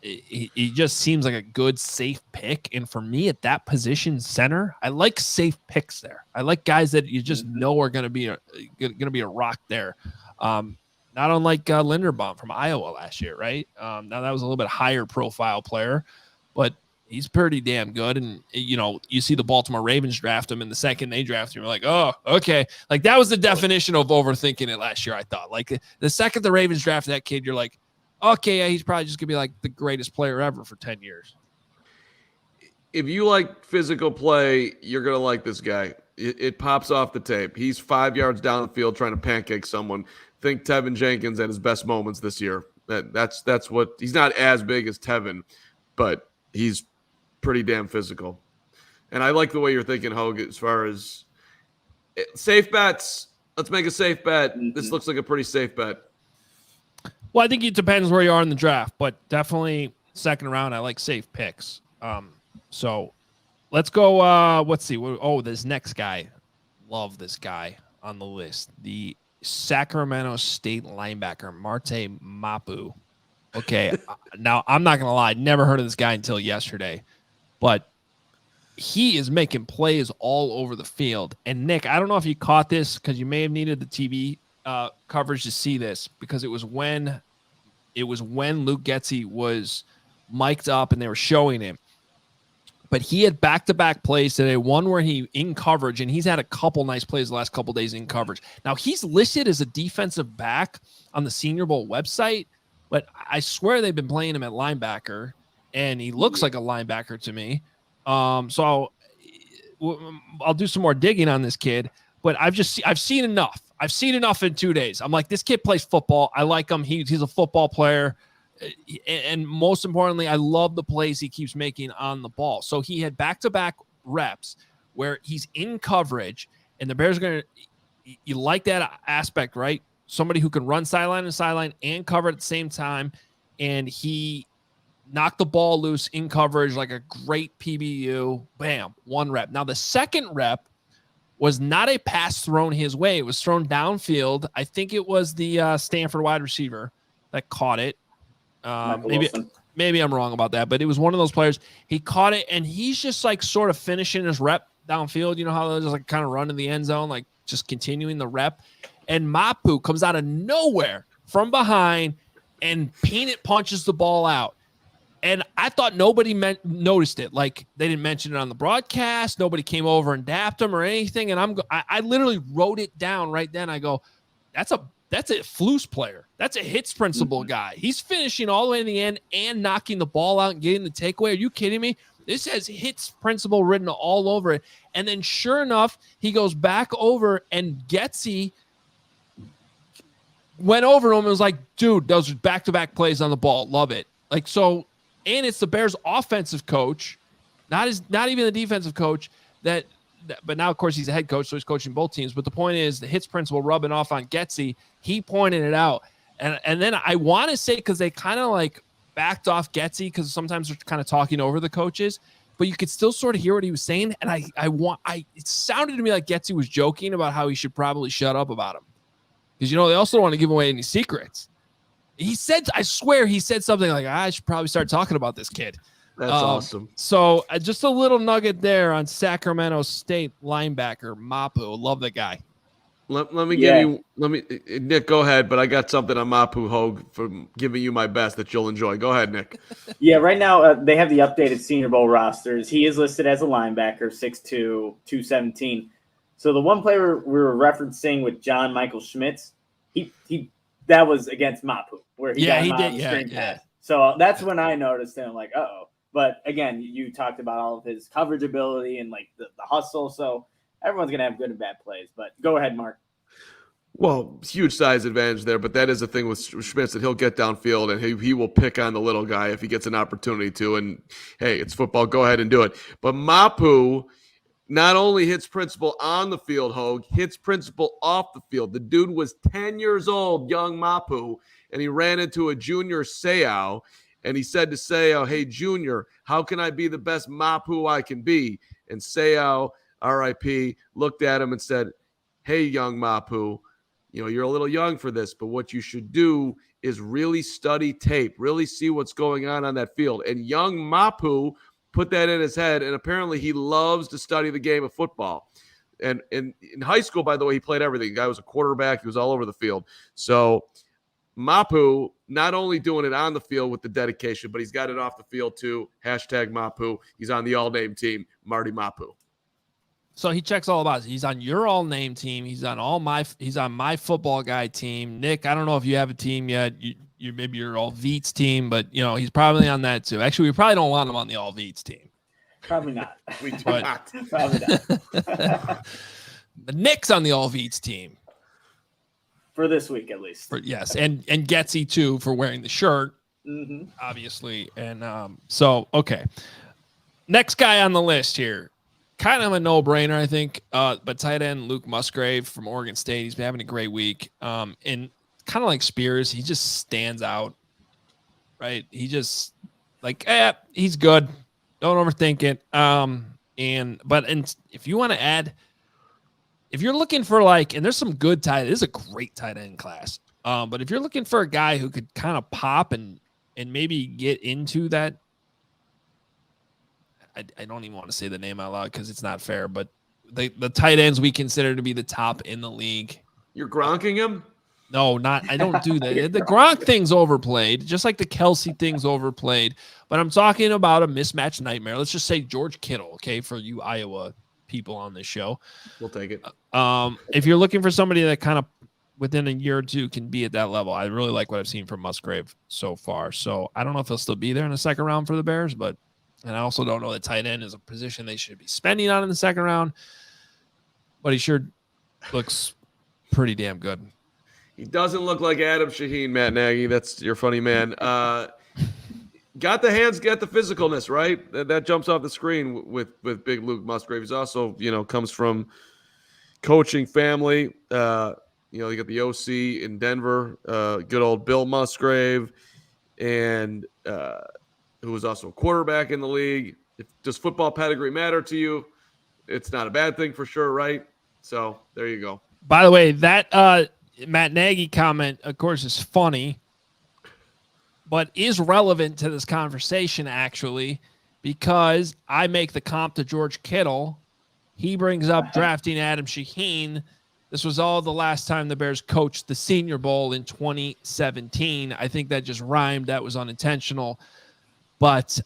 He just seems like a good, safe pick. And for me at that position, center, I like safe picks there. I like guys that you just know are going to be a rock there. Not unlike Linderbaum from Iowa last year, right? Now that was a little bit higher profile player, but He's pretty damn good. And, you see the Baltimore Ravens draft him, and the second they draft him, you're like, oh, okay. Like, that was the definition of overthinking it last year, I thought. Like, the second the Ravens drafted that kid, you're like, okay, yeah, he's probably just going to be like the greatest player ever for 10 years. If you like physical play, you're going to like this guy. It pops off the tape. He's 5 yards down the field trying to pancake someone. Think Tevin Jenkins at his best moments this year. That's what – he's not as big as Tevin, but he's pretty damn physical. And I like the way you're thinking, Hoge, as far as safe bets. Let's make a safe bet. This looks like a pretty safe bet. Well, I think it depends where you are in the draft, but definitely second round, I like safe picks. So let's go. Let's see. This next guy. Love this guy on the list. The Sacramento State linebacker, Marte Mapu. Okay. Now, I'm not going to lie. Never heard of this guy until yesterday, but he is making plays all over the field. And Nick, I don't know if you caught this because you may have needed the TV coverage to see this, because it was when Luke Getsy was mic'd up and they were showing him. But he had back-to-back plays today, one where he in coverage, and he's had a couple nice plays the last couple days in coverage. Now, he's listed as a defensive back on the Senior Bowl website, but I swear they've been playing him at linebacker, and he looks like a linebacker to me. So I'll do some more digging on this kid, but I've seen enough. I've seen enough in 2 days. I'm like, this kid plays football. I like him. He's a football player. And most importantly, I love the plays he keeps making on the ball. So he had back-to-back reps where he's in coverage, and the Bears are going to – you like that aspect, right? Somebody who can run sideline to sideline and cover at the same time, and he knocked the ball loose in coverage like a great PBU. Bam, one rep. Now, the second rep was not a pass thrown his way. It was thrown downfield. I think it was the Stanford wide receiver that caught it. Maybe I'm wrong about that, but it was one of those players. He caught it, and he's just like sort of finishing his rep downfield. You know how they're just like kind of run in the end zone, like just continuing the rep. And Mapu comes out of nowhere from behind and peanut punches the ball out. And I thought nobody noticed it. Like, they didn't mention it on the broadcast. Nobody came over and dapped him or anything. And I literally wrote it down right then. I go, that's a Flus player. That's a hits principle guy. He's finishing all the way in the end and knocking the ball out and getting the takeaway. Are you kidding me? This has hits principle written all over it. And then sure enough, he goes back over, and Getsy went over to him and was like, dude, those are back-to-back plays on the ball. Love it. Like, so, and it's the Bears offensive coach, not even the defensive coach but now, of course, he's a head coach, so he's coaching both teams. But the point is, the hits principle rubbing off on Getsy, he pointed it out. And then I want to say, because they kind of like backed off Getsy, because sometimes they're kind of talking over the coaches, but you could still sort of hear what he was saying. And it sounded to me like Getsy was joking about how he should probably shut up about him. Because, they also don't want to give away any secrets. I swear he said something like, I should probably start talking about this kid. That's awesome. So just a little nugget there on Sacramento State linebacker Mapu. Love the guy. Let me Nick, go ahead, but I got something on Mapu Hoge for giving you my best that you'll enjoy. Go ahead, Nick. Yeah, right now they have the updated Senior Bowl rosters. He is listed as a linebacker, 6'2", 217. So the one player we were referencing with John Michael Schmitz, that was against Mapu, where he did. Yeah. So that's when I noticed him, like, uh-oh. But again, you talked about all of his coverage ability and like the hustle. So everyone's going to have good and bad plays. But go ahead, Mark. Well, huge size advantage there, but that is the thing with Schmitz, that he'll get downfield and he will pick on the little guy if he gets an opportunity to. And hey, it's football. Go ahead and do it. But Mapu not only hits principle on the field, Hoge, hits principle off the field. The dude was 10 years old, young Mapu, and he ran into a junior Seau. And he said to Seau, hey, Junior, how can I be the best Mapu I can be? And Seau, RIP, looked at him and said, hey, young Mapu, you're a little young for this, but what you should do is really study tape, really see what's going on that field. And young Mapu put that in his head, and apparently he loves to study the game of football. And in high school, by the way, he played everything. The guy was a quarterback. He was all over the field. So Mapu not only doing it on the field with the dedication, but he's got it off the field too. Hashtag Mapu. He's on the all-name team, Marty Mapu. So he checks all about it. He's on your all-name team. He's on my football guy team. Nick, I don't know if you have a team yet. You maybe your all Veets team, but he's probably on that too. Actually, we probably don't want him on the all Veets team. Probably not. We do not. Probably not. But Nick's on the all Veets team. For this week, at least. Yes, and Getsy too for wearing the shirt, obviously. And so okay, next guy on the list here, kind of a no-brainer, I think. But tight end Luke Musgrave from Oregon State, he's been having a great week. And kind of like Spears, he just stands out, right? He just he's good. Don't overthink it. But if you want to add. If you're looking for and there's some good tight, this is a great tight end class. But if you're looking for a guy who could kind of pop and maybe get into that, I don't even want to say the name out loud because it's not fair. But the tight ends we consider to be the top in the league. You're Gronking him? No, I don't do that. The Gronk thing's overplayed, just like the Kelsey thing's overplayed. But I'm talking about a mismatch nightmare. Let's just say George Kittle, okay, for you Iowa people on this show. We'll take it. If you're looking for somebody that kind of within a year or two can be at that level, I really like what I've seen from Musgrave so far. So I don't know if he'll still be there in the second round for the Bears, and I also don't know that tight end is a position they should be spending on in the second round, but he sure looks pretty damn good. He doesn't look like Adam Shaheen, Matt Nagy. That's your funny man. Got the hands, got the physicalness, right? That jumps off the screen with big Luke Musgrave. He's also, comes from coaching family. You got the OC in Denver, good old Bill Musgrave, and who was also a quarterback in the league. Does football pedigree matter to you? It's not a bad thing for sure, right? So there you go. By the way, that Matt Nagy comment, of course, is funny, but is relevant to this conversation, actually, because I make the comp to George Kittle. He brings up drafting Adam Shaheen. This was all the last time the Bears coached the Senior Bowl in 2017. I think that just rhymed. That was unintentional. But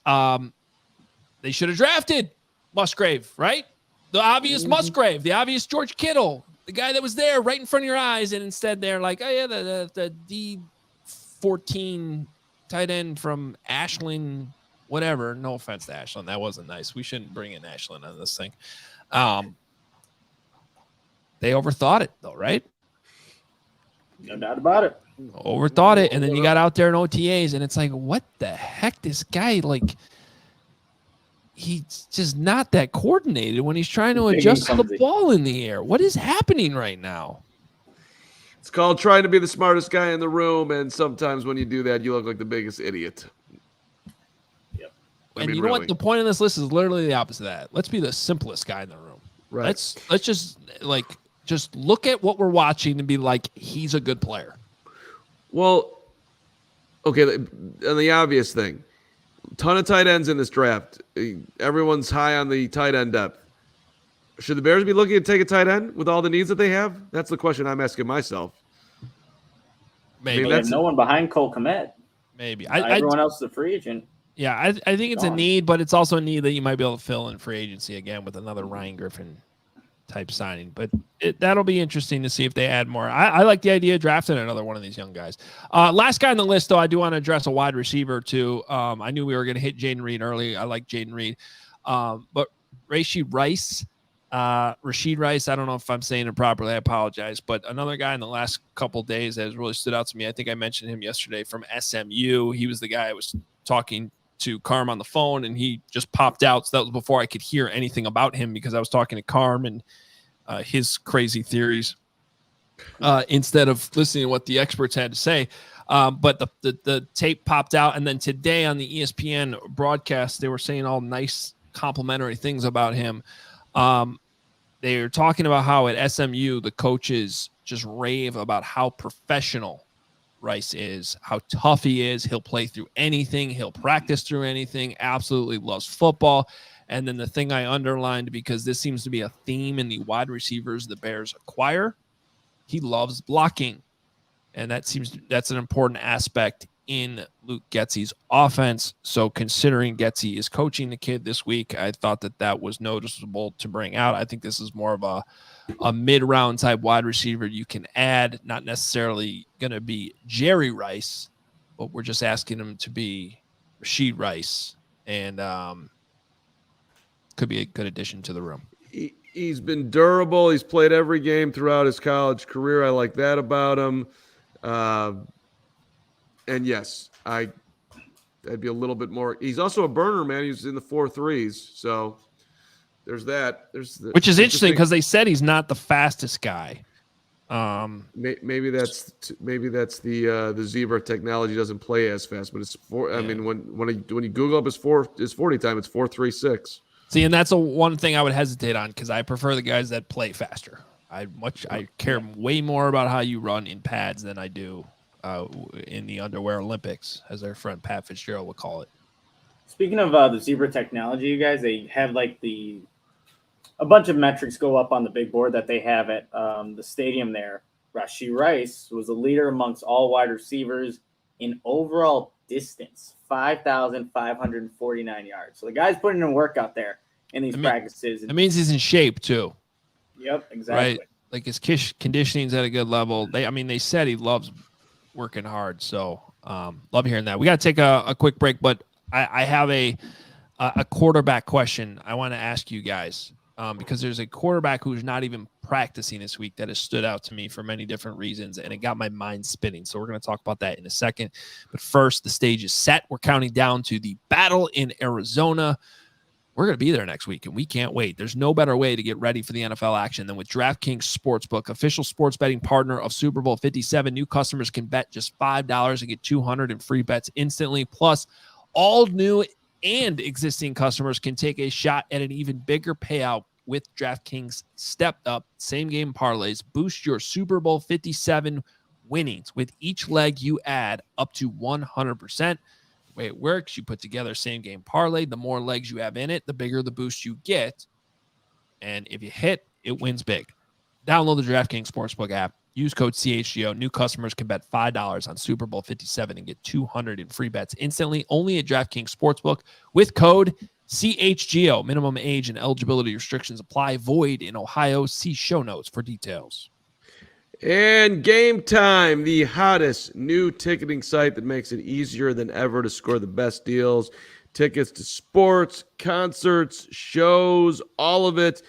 they should have drafted Musgrave, right? The obvious Musgrave, the obvious George Kittle, the guy that was there right in front of your eyes. And instead they're like, oh, yeah, the D14 tight end from Ashland, whatever. No offense to Ashland. That wasn't nice. We shouldn't bring in Ashland on this thing. They overthought it, though, right? No doubt about it. Overthought it. And then you got out there in OTAs, and it's like, what the heck? This guy, he's just not that coordinated when he's trying to adjust the ball in the air. What is happening right now? It's called trying to be the smartest guy in the room, and sometimes when you do that, you look like the biggest idiot. Yep. And you know what? The point of this list is literally the opposite of that. Let's be the simplest guy in the room. Right. Let's just look at what we're watching and be like, he's a good player. Well, okay, and the obvious thing, ton of tight ends in this draft. Everyone's high on the tight end depth. Should the Bears be looking to take a tight end with all the needs that they have? That's the question I'm asking myself. Maybe. That's no one behind Cole Kmet. Maybe. Everyone else is a free agent. Yeah, I think it's a need, but it's also a need that you might be able to fill in free agency again with another Ryan Griffin type signing. But that'll be interesting to see if they add more. I like the idea of drafting another one of these young guys. Last guy on the list, though, I do want to address a wide receiver, too. I knew we were going to hit Jayden Reed early. I like Jayden Reed. But Rashid Rice, I don't know if I'm saying it properly. I apologize. But another guy in the last couple of days that has really stood out to me, I think I mentioned him yesterday, from SMU. He was the guy I was talking to Carm on the phone, and he just popped out. So that was before I could hear anything about him, because I was talking to Carm and his crazy theories instead of listening to what the experts had to say. But the tape popped out, and then today on the ESPN broadcast, they were saying all nice complimentary things about him. They were talking about how at SMU, the coaches just rave about how professional Rice is, how tough he is. He'll play through anything. He'll practice through anything. Absolutely loves football. And then the thing I underlined, because this seems to be a theme in the wide receivers the Bears acquire, he loves blocking. And that's an important aspect in Luke Getsy's offense. So considering Getsy is coaching the kid this week, I thought that was noticeable to bring out. I think this is more of a mid-round type wide receiver you can add, not necessarily going to be Jerry Rice, but we're just asking him to be Rashid Rice, and could be a good addition to the room. He's been durable. He's played every game throughout his college career. I like that about him. And yes, I'd be a little bit more. He's also a burner, man. He's in the 4.3s. So there's that. Which is interesting because they said he's not the fastest guy. Maybe that's the Zebra technology doesn't play as fast, but it's four. I mean, when you Google up his 40 time, it's 4.36. See, and that's one thing I would hesitate on because I prefer the guys that play faster. I care way more about how you run in pads than I do in the underwear Olympics, as our friend Pat Fitzgerald would call it. Speaking of the Zebra technology, you guys, they have like a bunch of metrics go up on the big board that they have at the stadium there. Rashid Rice was a leader amongst all wide receivers in overall distance, 5,549 yards. So the guy's putting in work out there in these practices. That means he's in shape too. Yep, exactly. Right, like his conditioning's at a good level. They said he loves working hard. So love hearing that. We got to take a quick break, but I have a quarterback question I want to ask you guys. Because there's a quarterback who's not even practicing this week that has stood out to me for many different reasons, and it got my mind spinning. So we're going to talk about that in a second. But first, the stage is set. We're counting down to the battle in Arizona. We're going to be there next week, and we can't wait. There's no better way to get ready for the NFL action than with DraftKings Sportsbook, official sports betting partner of Super Bowl 57. New customers can bet just $5 and get $200 in free bets instantly. Plus, all new and existing customers can take a shot at an even bigger payout with DraftKings stepped up same game parlays. Boost your Super Bowl 57 winnings with each leg you add up to 100%. The way it works, you put together same game parlay. The more legs you have in it, the bigger the boost you get. And if you hit, it wins big. Download the DraftKings Sportsbook app. Use code CHGO. New customers can bet $5 on Super Bowl 57 and get $200 in free bets instantly. Only at DraftKings Sportsbook with code CHGO. Minimum age and eligibility restrictions apply. Void in Ohio. See show notes for details. And Game Time, the hottest new ticketing site that makes it easier than ever to score the best deals. Tickets to sports, concerts, shows, all of it.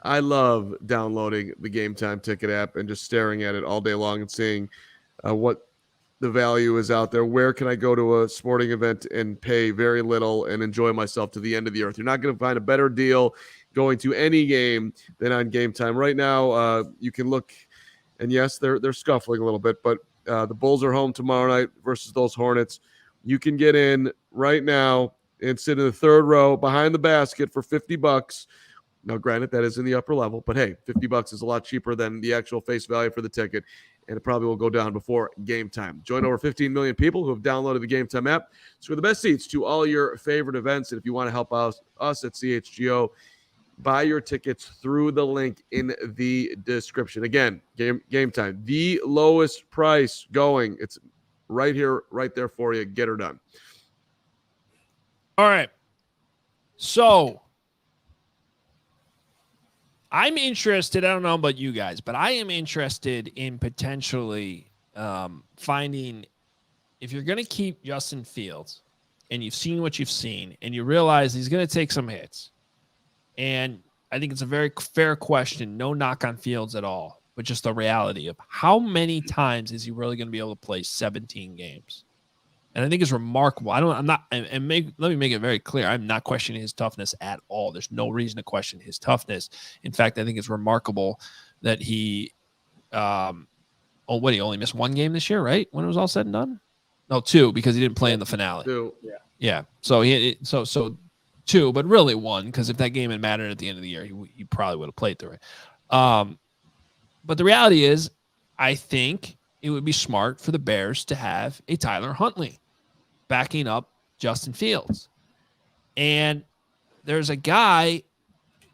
I love downloading the Game Time ticket app and just staring at it all day long and seeing what the value is out there. Where can I go to a sporting event and pay very little and enjoy myself to the end of the earth? You're not going to find a better deal going to any game than on Game Time. Right now, you can look, and yes, they're scuffling a little bit, but the Bulls are home tomorrow night versus those Hornets. You can get in right now and sit in the third row behind the basket for $50. Now, granted, that is in the upper level, but hey, $50 is a lot cheaper than the actual face value for the ticket, and it probably will go down before Game Time. Join over 15 million people who have downloaded the Game Time app. Score the best seats to all your favorite events, and if you want to help us at CHGO, buy your tickets through the link in the description. Again, Game Time, the lowest price going. It's right here, right there for you. Get her done. All right. So I'm interested, I don't know about you guys, but I am interested in potentially finding, if you're going to keep Justin Fields and you've seen what you've seen and you realize he's going to take some hits, and I think it's a very fair question, no knock on Fields at all, but just the reality of how many times is he really going to be able to play 17 games? And I think it's remarkable. Let me make it very clear. I'm not questioning his toughness at all. There's no reason to question his toughness. In fact, I think it's remarkable that he only missed one game this year, right? When it was all said and done? No, two, because he didn't play in the finale. Two. Yeah. So so two, but really one, because if that game had mattered at the end of the year, he probably would have played through it. But the reality is, I think it would be smart for the Bears to have a Tyler Huntley backing up Justin Fields. And there's a guy,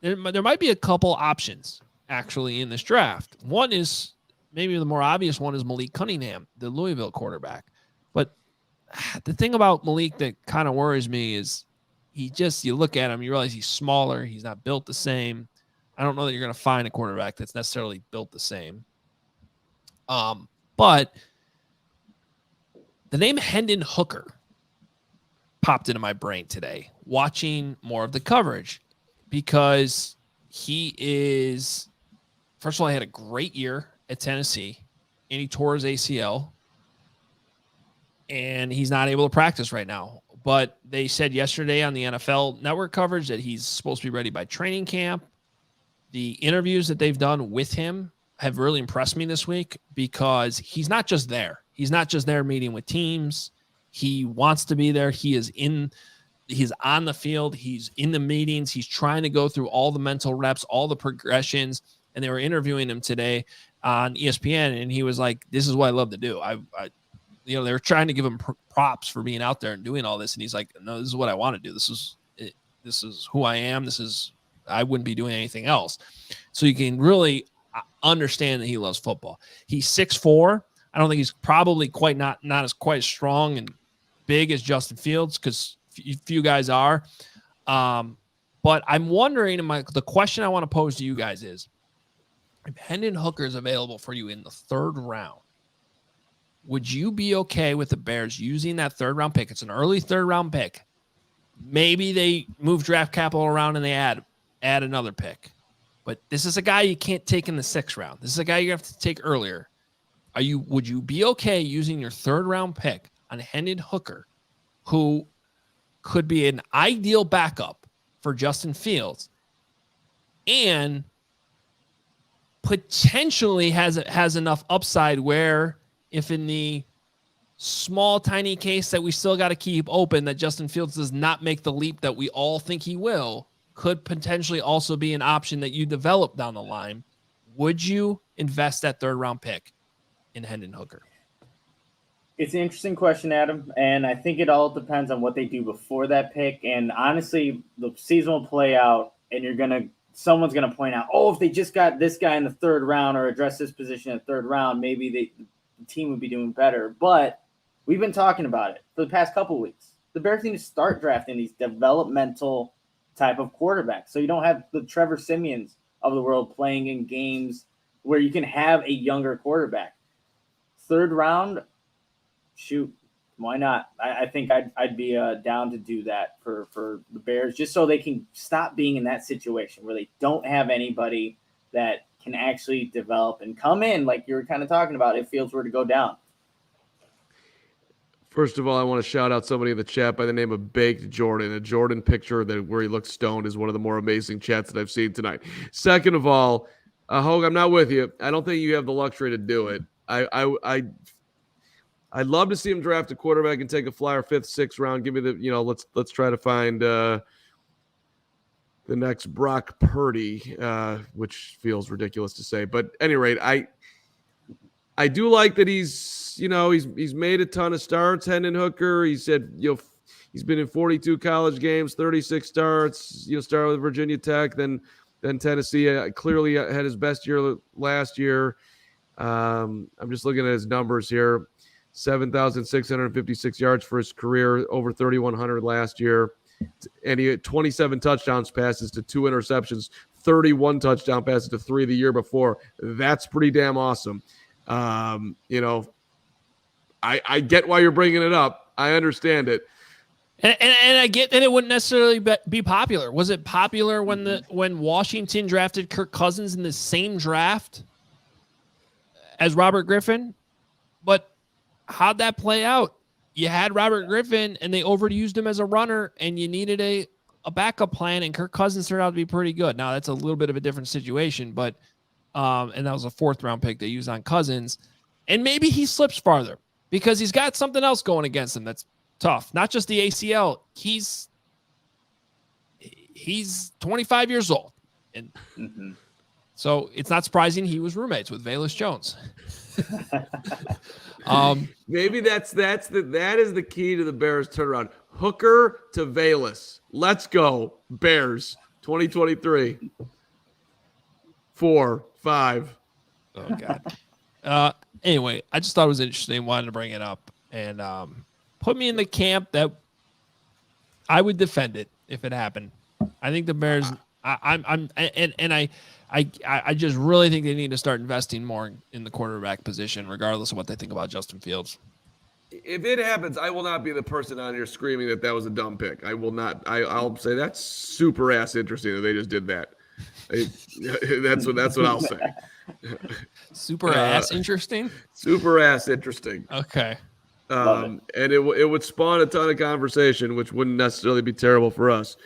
there might be a couple options actually in this draft. One is, maybe the more obvious one is Malik Cunningham, the Louisville quarterback. But the thing about Malik that kind of worries me is you look at him, you realize he's smaller. He's not built the same. I don't know that you're going to find a quarterback that's necessarily built the same. But the name Hendon Hooker popped into my brain today, watching more of the coverage, because he is, first of all, he had a great year at Tennessee, and he tore his ACL, and he's not able to practice right now. But they said yesterday on the NFL Network coverage that he's supposed to be ready by training camp. The interviews that they've done with him have really impressed me this week, because he's not just there. He's not just there meeting with teams. He wants to be there. He's on the field. He's in the meetings. He's trying to go through all the mental reps, all the progressions. And they were interviewing him today on ESPN, and he was like, "This is what I love to do." They were trying to give him props for being out there and doing all this, and he's like, "No, this is what I want to do. This is who I am. I wouldn't be doing anything else." So you can really understand that he loves football. He's 6'4". I don't think he's probably quite not as quite as strong and big as Justin Fields, because few guys are. But I'm wondering, the question I want to pose to you guys is, if Hendon Hooker is available for you in the third round, would you be okay with the Bears using that third round pick? It's an early third round pick. Maybe they move draft capital around and they add another pick. But this is a guy you can't take in the 6th round. This is a guy you have to take earlier. Would you be okay using your third round pick on Hendon Hooker, who could be an ideal backup for Justin Fields, and potentially has enough upside where, if in the small, tiny case that we still got to keep open, that Justin Fields does not make the leap that we all think he will, could potentially also be an option that you develop down the line, would you invest that third round pick in Hendon Hooker? It's an interesting question, Adam, and I think it all depends on what they do before that pick. And honestly, the season will play out, and someone's gonna point out, oh, if they just got this guy in the third round or address this position in the third round, maybe the team would be doing better. But we've been talking about it for the past couple of weeks. The Bears need to start drafting these developmental type of quarterbacks, so you don't have the Trevor Siemians of the world playing in games where you can have a younger quarterback. Third round, shoot, why not? I think I'd be down to do that for the Bears, just so they can stop being in that situation where they don't have anybody that can actually develop and come in, like you were kind of talking about, if Fields were to go down. First of all, I want to shout out somebody in the chat by the name of Baked Jordan. A Jordan picture where he looks stoned is one of the more amazing chats that I've seen tonight. Second of all, Hoge, I'm not with you. I don't think you have the luxury to do it. I'd love to see him draft a quarterback and take a flyer 5th, 6th round. Give me let's try to find the next Brock Purdy, which feels ridiculous to say. But at any rate, I do like that he's made a ton of starts. Hendon Hooker, he said, he's been in 42 college games, 36 starts. Started with Virginia Tech, then Tennessee. Clearly had his best year last year. I'm just looking at his numbers here. 7,656 yards for his career, over 3,100 last year. And he had 27 touchdowns passes to 2 interceptions, 31 touchdown passes to 3 the year before. That's pretty damn awesome. I get why you're bringing it up. I understand it. And I get that it wouldn't necessarily be popular. Was it popular when Washington drafted Kirk Cousins in the same draft as Robert Griffin? But how'd that play out? You had Robert Griffin, and they overused him as a runner, and you needed a backup plan, and Kirk Cousins turned out to be pretty good. Now, that's a little bit of a different situation, but and that was a 4th round pick they used on Cousins. And maybe he slips farther because he's got something else going against him that's tough. Not just the ACL. He's 25 years old. And so it's not surprising he was roommates with Velus Jones. Maybe that is the key to the Bears turnaround. Hooker to Velus. Let's go, Bears 2023. 4, 5. Oh God. Anyway, I just thought it was interesting. Wanted to bring it up, and put me in the camp that I would defend it if it happened. I think the Bears. I just really think they need to start investing more in the quarterback position, regardless of what they think about Justin Fields. If it happens, I will not be the person on here screaming that was a dumb pick. I will not. I'll say that's super ass interesting that they just did that. That's what I'll say. Super ass interesting. Super ass interesting. Okay. And it would spawn a ton of conversation, which wouldn't necessarily be terrible for us.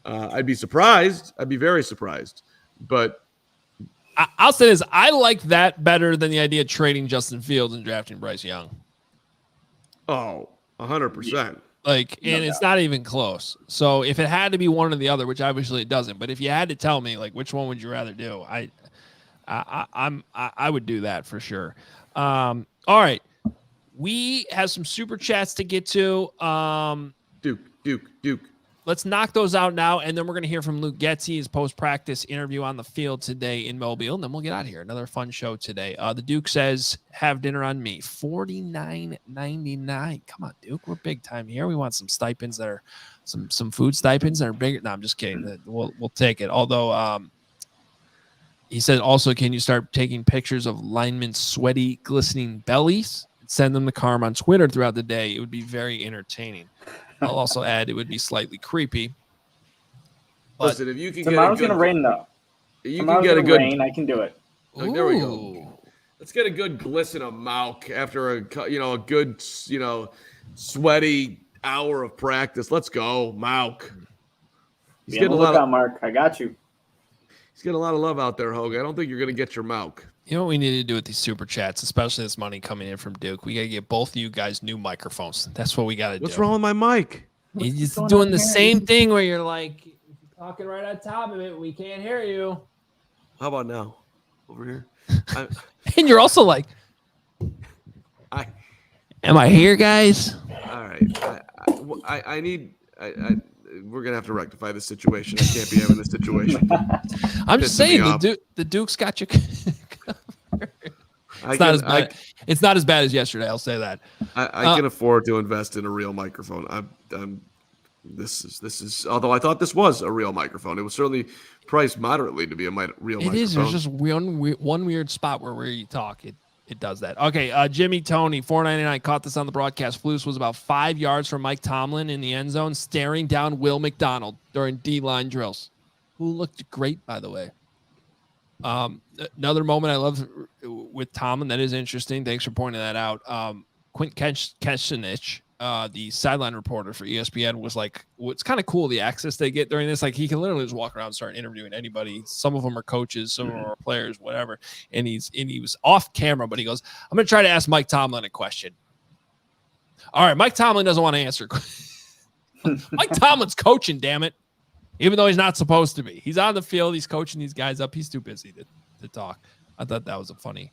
I'd be surprised. I'd be very surprised. But I'll say this: I like that better than the idea of trading Justin Fields and drafting Bryce Young. Oh, 100%. Like, and it's not even close. So if it had to be one or the other, which obviously it doesn't, but if you had to tell me, like, which one would you rather do? I would do that for sure. All right, we have some super chats to get to. Duke. Let's knock those out now, and then we're going to hear from Luke Getsy, his post-practice interview on the field today in Mobile, and then we'll get out of here. Another fun show today. The Duke says, have dinner on me. $49.99. Come on, Duke. We're big time here. We want some stipends that are some food stipends that are bigger. No, I'm just kidding. We'll take it. Although he said also, can you start taking pictures of linemen's sweaty, glistening bellies? Send them to Carman on Twitter throughout the day. It would be very entertaining. I'll also add it would be slightly creepy. But listen, if you can tomorrow's gonna rain though. You can get a good rain. I can do it. Like, there we go. Let's get a good glisten of Mauk after a good sweaty hour of practice. Let's go, Mauk. He's getting a lot of Mark. I got you. He's getting a lot of love out there, Hoge. I don't think you're gonna get your Mauk. You know what we need to do with these super chats, especially this money coming in from Duke? We got to get both of you guys new microphones. That's what we got to do. What's wrong with my mic? He's doing the same thing where you're like, you're talking right on top of it. We can't hear you. How about now? Over here. And you're also like, am I here, guys? All right. I need. We're gonna have to rectify this situation. I can't be having this situation. I'm just saying, the Duke's got you. It's not as bad as yesterday. I'll say that. I can afford to invest in a real microphone. This is. Although I thought this was a real microphone, it was certainly priced moderately to be a real microphone. It is. There's just one weird spot where you talk. It does that. Okay, Jimmy Tony, $4.99, caught this on the broadcast. Flus was about 5 yards from Mike Tomlin in the end zone, staring down Will McDonald during D-line drills, who looked great, by the way. Another moment I love with Tomlin that is interesting. Thanks for pointing that out. Quint Kessenich, the sideline reporter for ESPN, was like, "What's kind of cool the access they get during this? Like, he can literally just walk around and start interviewing anybody. Some of them are coaches, some of them are players, whatever." And he was off camera, but he goes, "I'm gonna try to ask Mike Tomlin a question." All right, Mike Tomlin doesn't want to answer. Mike Tomlin's coaching, damn it. Even though he's not supposed to be. He's on the field. He's coaching these guys up. He's too busy to talk. I thought that was a funny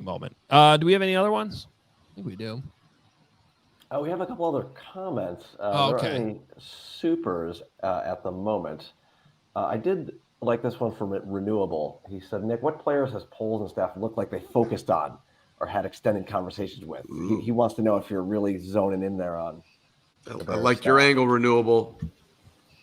moment. Do we have any other ones? I think we do. We have a couple other comments. Okay. There aren't any supers at the moment. I did like this one from Renewable. He said, Nick, what players has Poles and staff looked like they focused on or had extended conversations with? He wants to know if you're really zoning in there on. I like your angle, Renewable.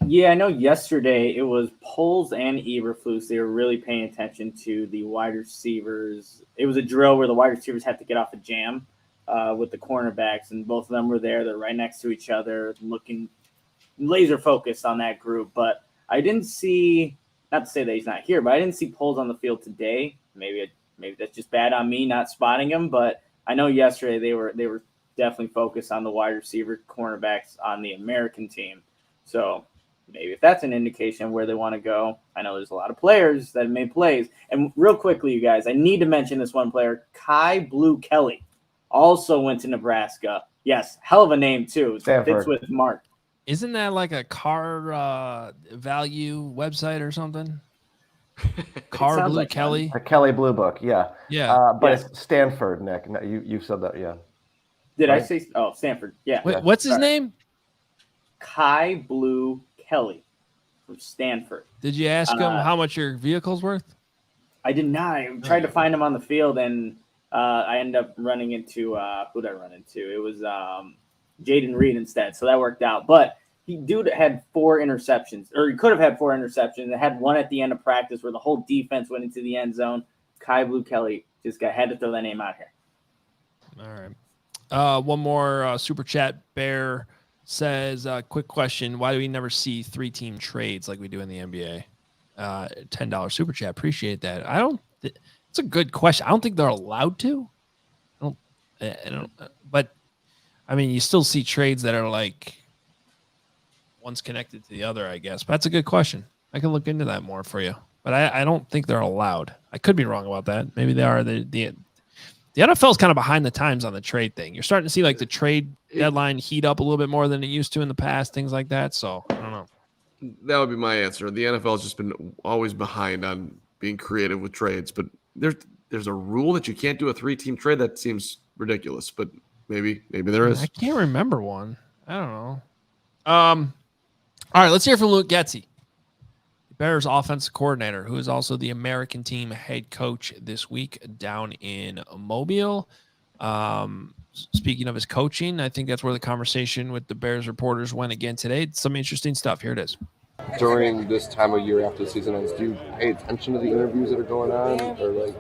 Yeah, I know yesterday it was Poles and Eberflus. They were really paying attention to the wide receivers. It was a drill where the wide receivers had to get off a jam with the cornerbacks, and both of them were there. They're right next to each other, looking laser focused on that group. But I didn't see, not to say that he's not here, but I didn't see Poles on the field today. Maybe that's just bad on me not spotting him. But I know yesterday they were definitely focused on the wide receiver cornerbacks on the American team. So maybe if that's an indication of where they want to go. I know there's a lot of players that have made plays. And real quickly, you guys, I need to mention this one player, Kai Blue Kelly, also went to Nebraska. Yes, hell of a name, too. Stanford. Fits with Mark. Isn't that like a car value website or something? Car Blue like Kelly? A Kelly Blue Book, yeah. Yeah. But Yes. it's Stanford, Nick. No, you said that, yeah. Did Right? I say? Oh, Stanford. Yeah. Wait, what's his name? Kai Blue Kelly from Stanford. Did you ask him how much your vehicle's worth? I did not. I tried to find him on the field, and I ended up running into who did I run into? It was Jayden Reed instead, so that worked out. But dude had 4 interceptions, or he could have had 4 interceptions. It had one at the end of practice where the whole defense went into the end zone. Kai Blue Kelly had to throw that name out here. All right. One more super chat. Bear says, quick question. Why do we never see 3-team trades like we do in the NBA? $10 super chat. Appreciate that. It's a good question. I don't think they're allowed to. I don't, but I mean, you still see trades that are like one's connected to the other, I guess. But that's a good question. I can look into that more for you. But I don't think they're allowed. I could be wrong about that. Maybe they are. The NFL is kind of behind the times on the trade thing. You're starting to see like the trade deadline heat up a little bit more than it used to in the past, things like that. So I don't know. That would be my answer. The NFL has just been always behind on being creative with trades, but there's a rule that you can't do a 3-team trade. That seems ridiculous, but maybe there is. I can't remember one. I don't know. All right, let's hear from Luke Getsy, Bears offensive coordinator, who is also the American team head coach this week down in Mobile. Speaking of his coaching, I think that's where the conversation with the Bears reporters went again today. Some interesting stuff. Here it is. During this time of year after the season ends, do you pay attention to the interviews that are going on, or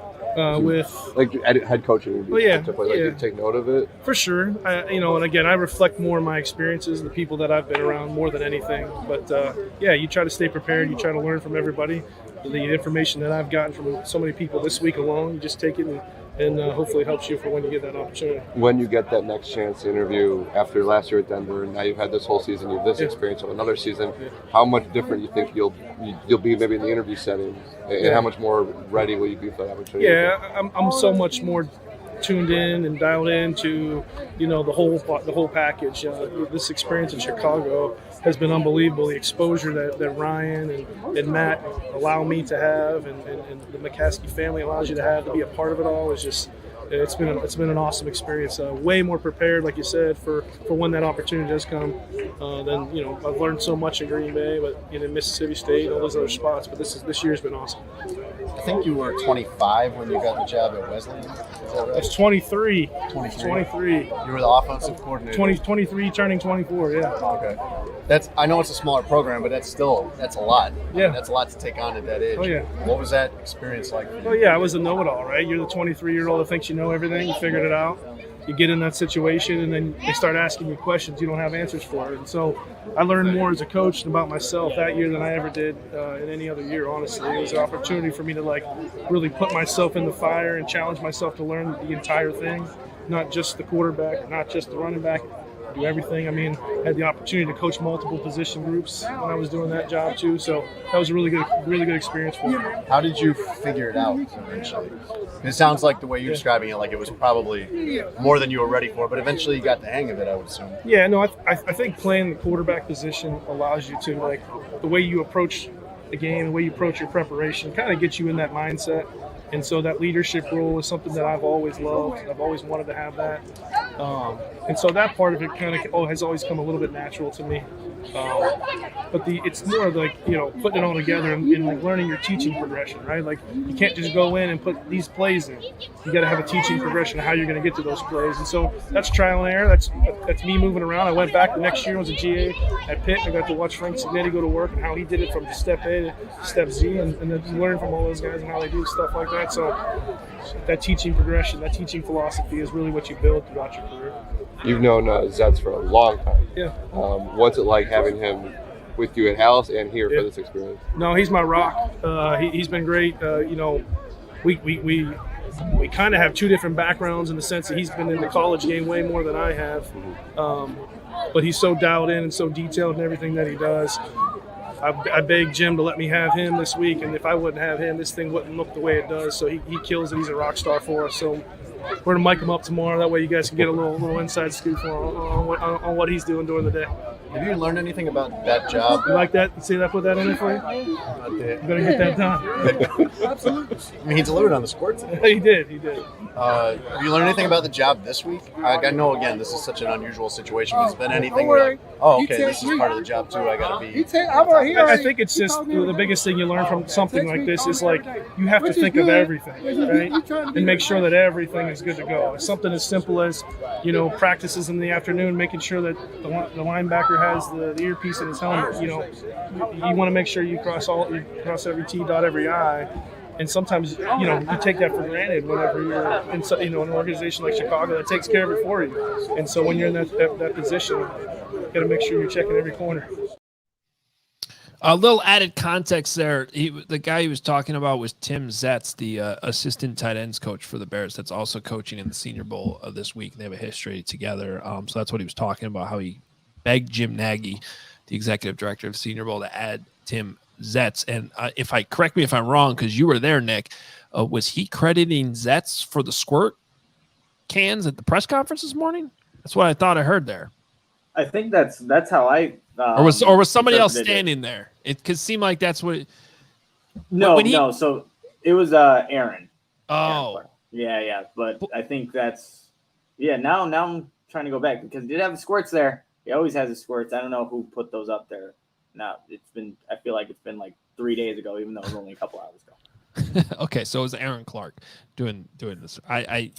head coaching interviews? Well, yeah, do you take note of it? For sure. And again, I reflect more my experiences, the people that I've been around more than anything. But you try to stay prepared. You try to learn from everybody. The information that I've gotten from so many people this week alone, you just take it and hopefully it helps you for when you get that opportunity. When you get that next chance to interview after last year at Denver, and now you've had this whole season, you have this experience of another season, how much different you think you'll be maybe in the interview setting, and how much more ready will you be for that opportunity? Yeah, I'm so much more tuned in and dialed into the whole package. This experience in Chicago has been unbelievable. The exposure that Ryan and Matt allow me to have, and the McCaskey family allows you to have, to be a part of it all, is just it's been an awesome experience. Way more prepared, like you said, for when that opportunity does come. Then I've learned so much in Green Bay, but in Mississippi State, all those other spots. But this year's been awesome. I think you were 25 when you got the job at Wesleyan. Is that right? It's 23. 23. You were the offensive coordinator. 23 turning 24, yeah. Okay. I know it's a smaller program, but that's a lot. Yeah. That's a lot to take on at that age. Oh, yeah. What was that experience like for you? Oh, yeah, I was a know-it-all, right? You're the 23-year-old that thinks you know everything, you figured it out. You get in that situation, and then they start asking you questions you don't have answers for. And so I learned more as a coach about myself that year than I ever did in any other year, honestly. It was an opportunity for me to really put myself in the fire and challenge myself to learn the entire thing, not just the quarterback, not just the running back, do everything. I mean, I had the opportunity to coach multiple position groups when I was doing that job too. So that was a really good experience for me. How did you figure it out eventually? It sounds like the way you're describing it, like it was probably more than you were ready for, but eventually you got the hang of it, I would assume. Yeah, no, I think playing the quarterback position allows you to, the way you approach the game, the way you approach your preparation, kind of gets you in that mindset. And so that leadership role is something that I've always loved. I've always wanted to have that. And so that part of it kind of has always come a little bit natural to me. But it's more putting it all together and learning your teaching progression, right? You can't just go in and put these plays in. You got to have a teaching progression of how you're going to get to those plays. And so that's trial and error. That's me moving around. I went back the next year, was a GA at Pitt. I got to watch Frank Signetti go to work and how he did it from step A to step Z, and then learn from all those guys and how they do stuff like that. So that teaching progression, that teaching philosophy is really what you build throughout your career. You've known Zets for a long time. Yeah. What's it like having him with you at Hallis and here for this experience? No, he's my rock. He's been great. We kind of have two different backgrounds in the sense that he's been in the college game way more than I have. But he's so dialed in and so detailed in everything that he does. I begged Jim to let me have him this week, and if I wouldn't have him, this thing wouldn't look the way it does. So he kills it. He's a rock star for us. So we're going to mic him up tomorrow. That way you guys can get a little inside scoop on what he's doing during the day. Have you learned anything about that job? You like that? See that? Put that in there for you? You better get that done. Absolutely. I mean, he delivered on the score today. He did. Have you learned anything about the job this week? I know, again, this is such an unusual situation. Has there been anything where, like, oh, okay, this is part of the job too. I got to be. I think it's just the biggest thing you learn from something like this is like you have to think of everything, right? And make sure that everything is good to go. It's something as simple as, practices in the afternoon, making sure that the linebacker has the earpiece in his helmet. You want to make sure you cross every T, dot every I. And sometimes, you take that for granted whenever you're in, an organization like Chicago that takes care of it for you. And so when you're in that position, you got to make sure you're checking every corner. A little added context there. The guy he was talking about was Tim Zetz, the assistant tight ends coach for the Bears. That's also coaching in the Senior Bowl this week. They have a history together. So that's what he was talking about, how he begged Jim Nagy, the executive director of Senior Bowl, to add Tim Zetz. And correct me if I'm wrong, because you were there, Nick, was he crediting Zetz for the squirt cans at the press conference this morning? That's what I thought I heard there. I think that's how I. Or was somebody else standing there? It could seem like that's what. No. So it was Aaron. Oh. Yeah. But I think that's. Yeah. Now I'm trying to go back because he did have the squirts there. He always has the squirts. I don't know who put those up there. Now I feel like it's been like 3 days ago, even though it was only a couple hours ago. Okay, so it was Aaron Clark doing this. I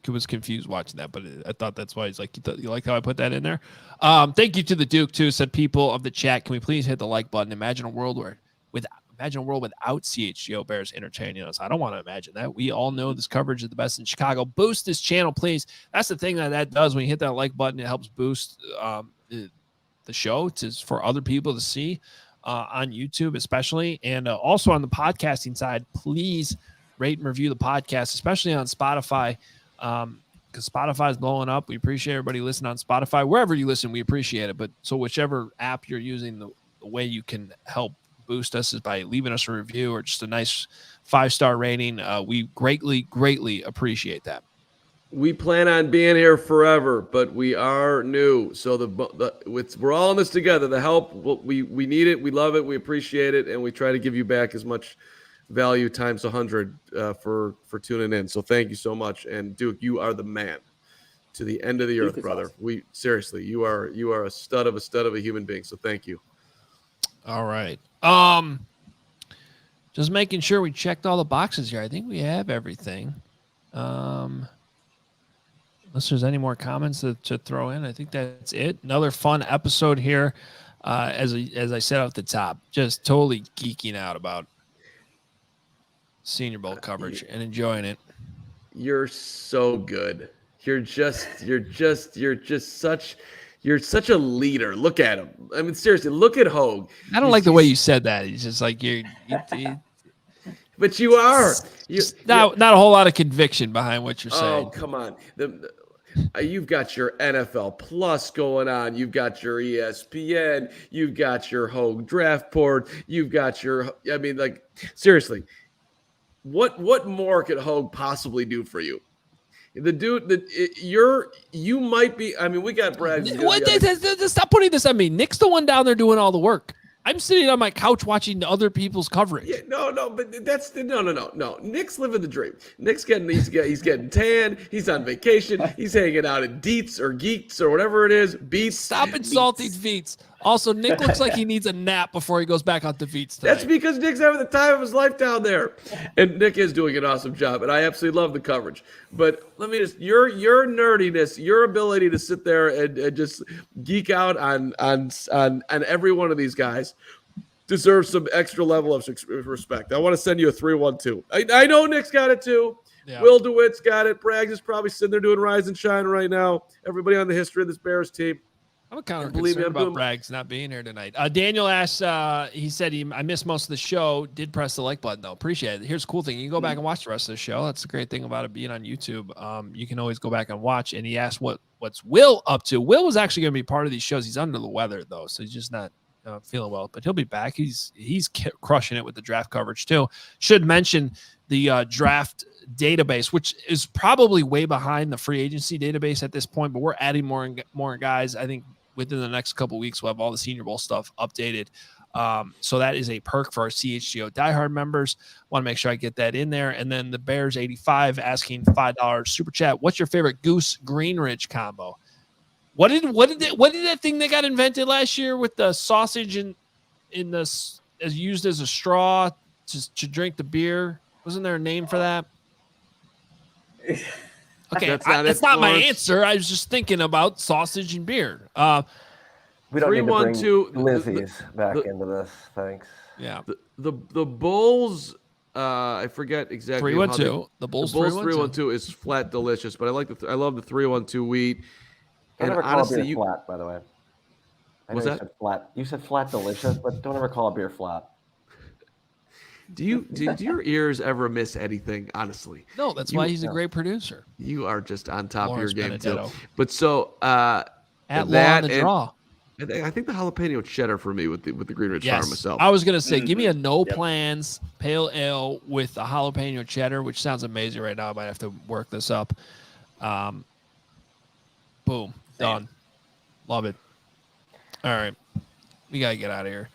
was confused watching that, but I thought that's why he's like, you like how I put that in there? Thank you to the Duke too. Said, people of the chat, can we please hit the like button? Imagine a world without CHGO Bears entertaining us. I don't want to imagine that. We all know this coverage is the best in Chicago. Boost this channel, please. That's the thing that does when you hit that like button. It helps boost the show for other people to see on YouTube, especially, and also on the podcasting side. Please rate and review the podcast, especially on Spotify, because Spotify is blowing up. We appreciate everybody listening on Spotify. Wherever you listen, we appreciate it. But so whichever app you're using, the way you can help boost us is by leaving us a review or just a nice 5-star rating. We greatly appreciate that. We plan on being here forever, but we are new. So we're all in this together. The help, we need it. We love it. We appreciate it. And we try to give you back as much value times 100 for tuning in. So thank you so much. And Duke, you are the man to the end of the earth, brother. Awesome. We seriously, you are a stud of a human being. So thank you. All right. Just making sure we checked all the boxes here. I think we have everything. Unless there's any more comments to throw in, I think that's it. Another fun episode here. As I said off the top, just totally geeking out about Senior Bowl coverage and enjoying it. You're so good. You're such a leader. Look at him. I mean, seriously, look at Hoge. I don't like the way you said that. He's just like but you are. Not a whole lot of conviction behind what you're saying. Oh, come on. You've got your NFL Plus going on. You've got your ESPN. You've got your Hoge draft board. You've got seriously, what more could Hoge possibly do for you? The dude you might be. I mean, we got Brad. Stop putting this on me. Nick's the one down there doing all the work. I'm sitting on my couch watching other people's coverage. Yeah, but that's no. Nick's living the dream. Nick's he's getting tan. He's on vacation. He's hanging out at Deets or Geeks or whatever it is. Beats. Stop insulting Veets. Also, Nick looks like he needs a nap before he goes back on the Veets tonight. That's because Nick's having the time of his life down there. And Nick is doing an awesome job, and I absolutely love the coverage. But let me just your nerdiness, your ability to sit there and just geek out on every one of these guys deserves some extra level of respect. I want to send you a 3-1-2. I know Nick's got it too. Yeah. Will DeWitt's got it. Braggs is probably sitting there doing Rise and Shine right now. Everybody on the history of this Bears team. I'm kind of concerned about Braggs not being here tonight. Daniel asked, he said I missed most of the show. Did press the like button, though. Appreciate it. Here's the cool thing. You can go back and watch the rest of the show. That's the great thing about it being on YouTube. You can always go back and watch. And he asked what's Will up to. Will was actually going to be part of these shows. He's under the weather, though, so he's just not feeling well. But he'll be back. He's crushing it with the draft coverage, too. Should mention the draft database, which is probably way behind the free agency database at this point, but we're adding more guys. I think within the next couple weeks, we'll have all the Senior Bowl stuff updated. So that is a perk for our CHGO diehard members. Want to make sure I get that in there. And then the Bears 85 asking $5 super chat. What's your favorite Goose Greenridge combo? What did that thing that got invented last year with the sausage in the as used as a straw to drink the beer? Wasn't there a name for that? Okay, that's not my answer. I was just thinking about sausage and beer. We don't need to bring 3-1-2 Lizzie's back into this. Thanks. Yeah. The Bulls, I forget exactly. 3-1-2. The Bulls 3-1-2 is flat delicious, but I love the 3-1-2 wheat. Don't And ever call honestly, a beer flat, by the way. What's that? You said flat delicious, but don't ever call a beer flat. Do your ears ever miss anything? Honestly, No, that's why he's a great producer. you are just on top Lawrence of your game Benedetto. too. But so At Law on that the and- draw. I think the jalapeno cheddar for me with the Greenridge Yes. Farm myself. I was gonna say, give me a no Yep. plans pale ale with a jalapeno cheddar, which sounds amazing right now. I might have to work this up. Boom, done. Love it. All right, we gotta get out of here.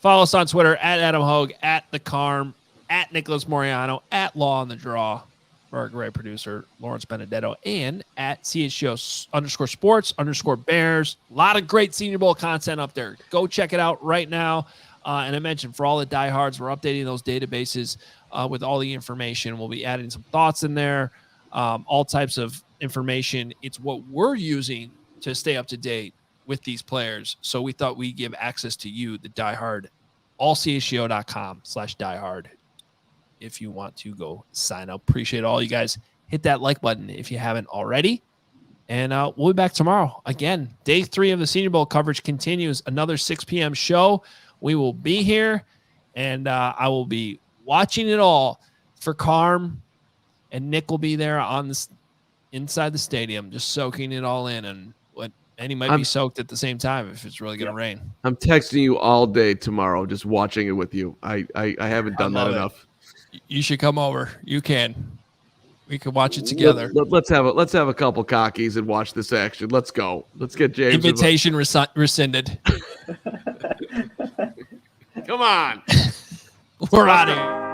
Follow us on Twitter at Adam Hoge, at the Carm, at Nicholas Moreano, at Law on the Draw for our great producer Lawrence Benedetto, and at CHGO_sports_bears. A lot of great Senior Bowl content up there. Go check it out right now. And I mentioned for all the diehards, we're updating those databases with all the information. We'll be adding some thoughts in there, all types of information. It's what we're using to stay up to date with these players. So we thought we'd give access to you, the diehard, allchgo.com/diehard. If you want to go sign up. Appreciate all you guys. Hit that like button if you haven't already. And we'll be back tomorrow. Again, day 3 of the Senior Bowl coverage continues. Another 6 p.m. show. We will be here, and I will be watching it all for Carm, and Nick will be there on this inside the stadium, just soaking it all in. And he might be soaked at the same time if it's really going to rain. I'm texting you all day tomorrow, just watching it with you. I haven't done that enough. You should come over. You can. We could watch it together. Let's have a couple cockies and watch this action. Let's go. Let's get James. Invitation rescinded. Come on. We're out of here.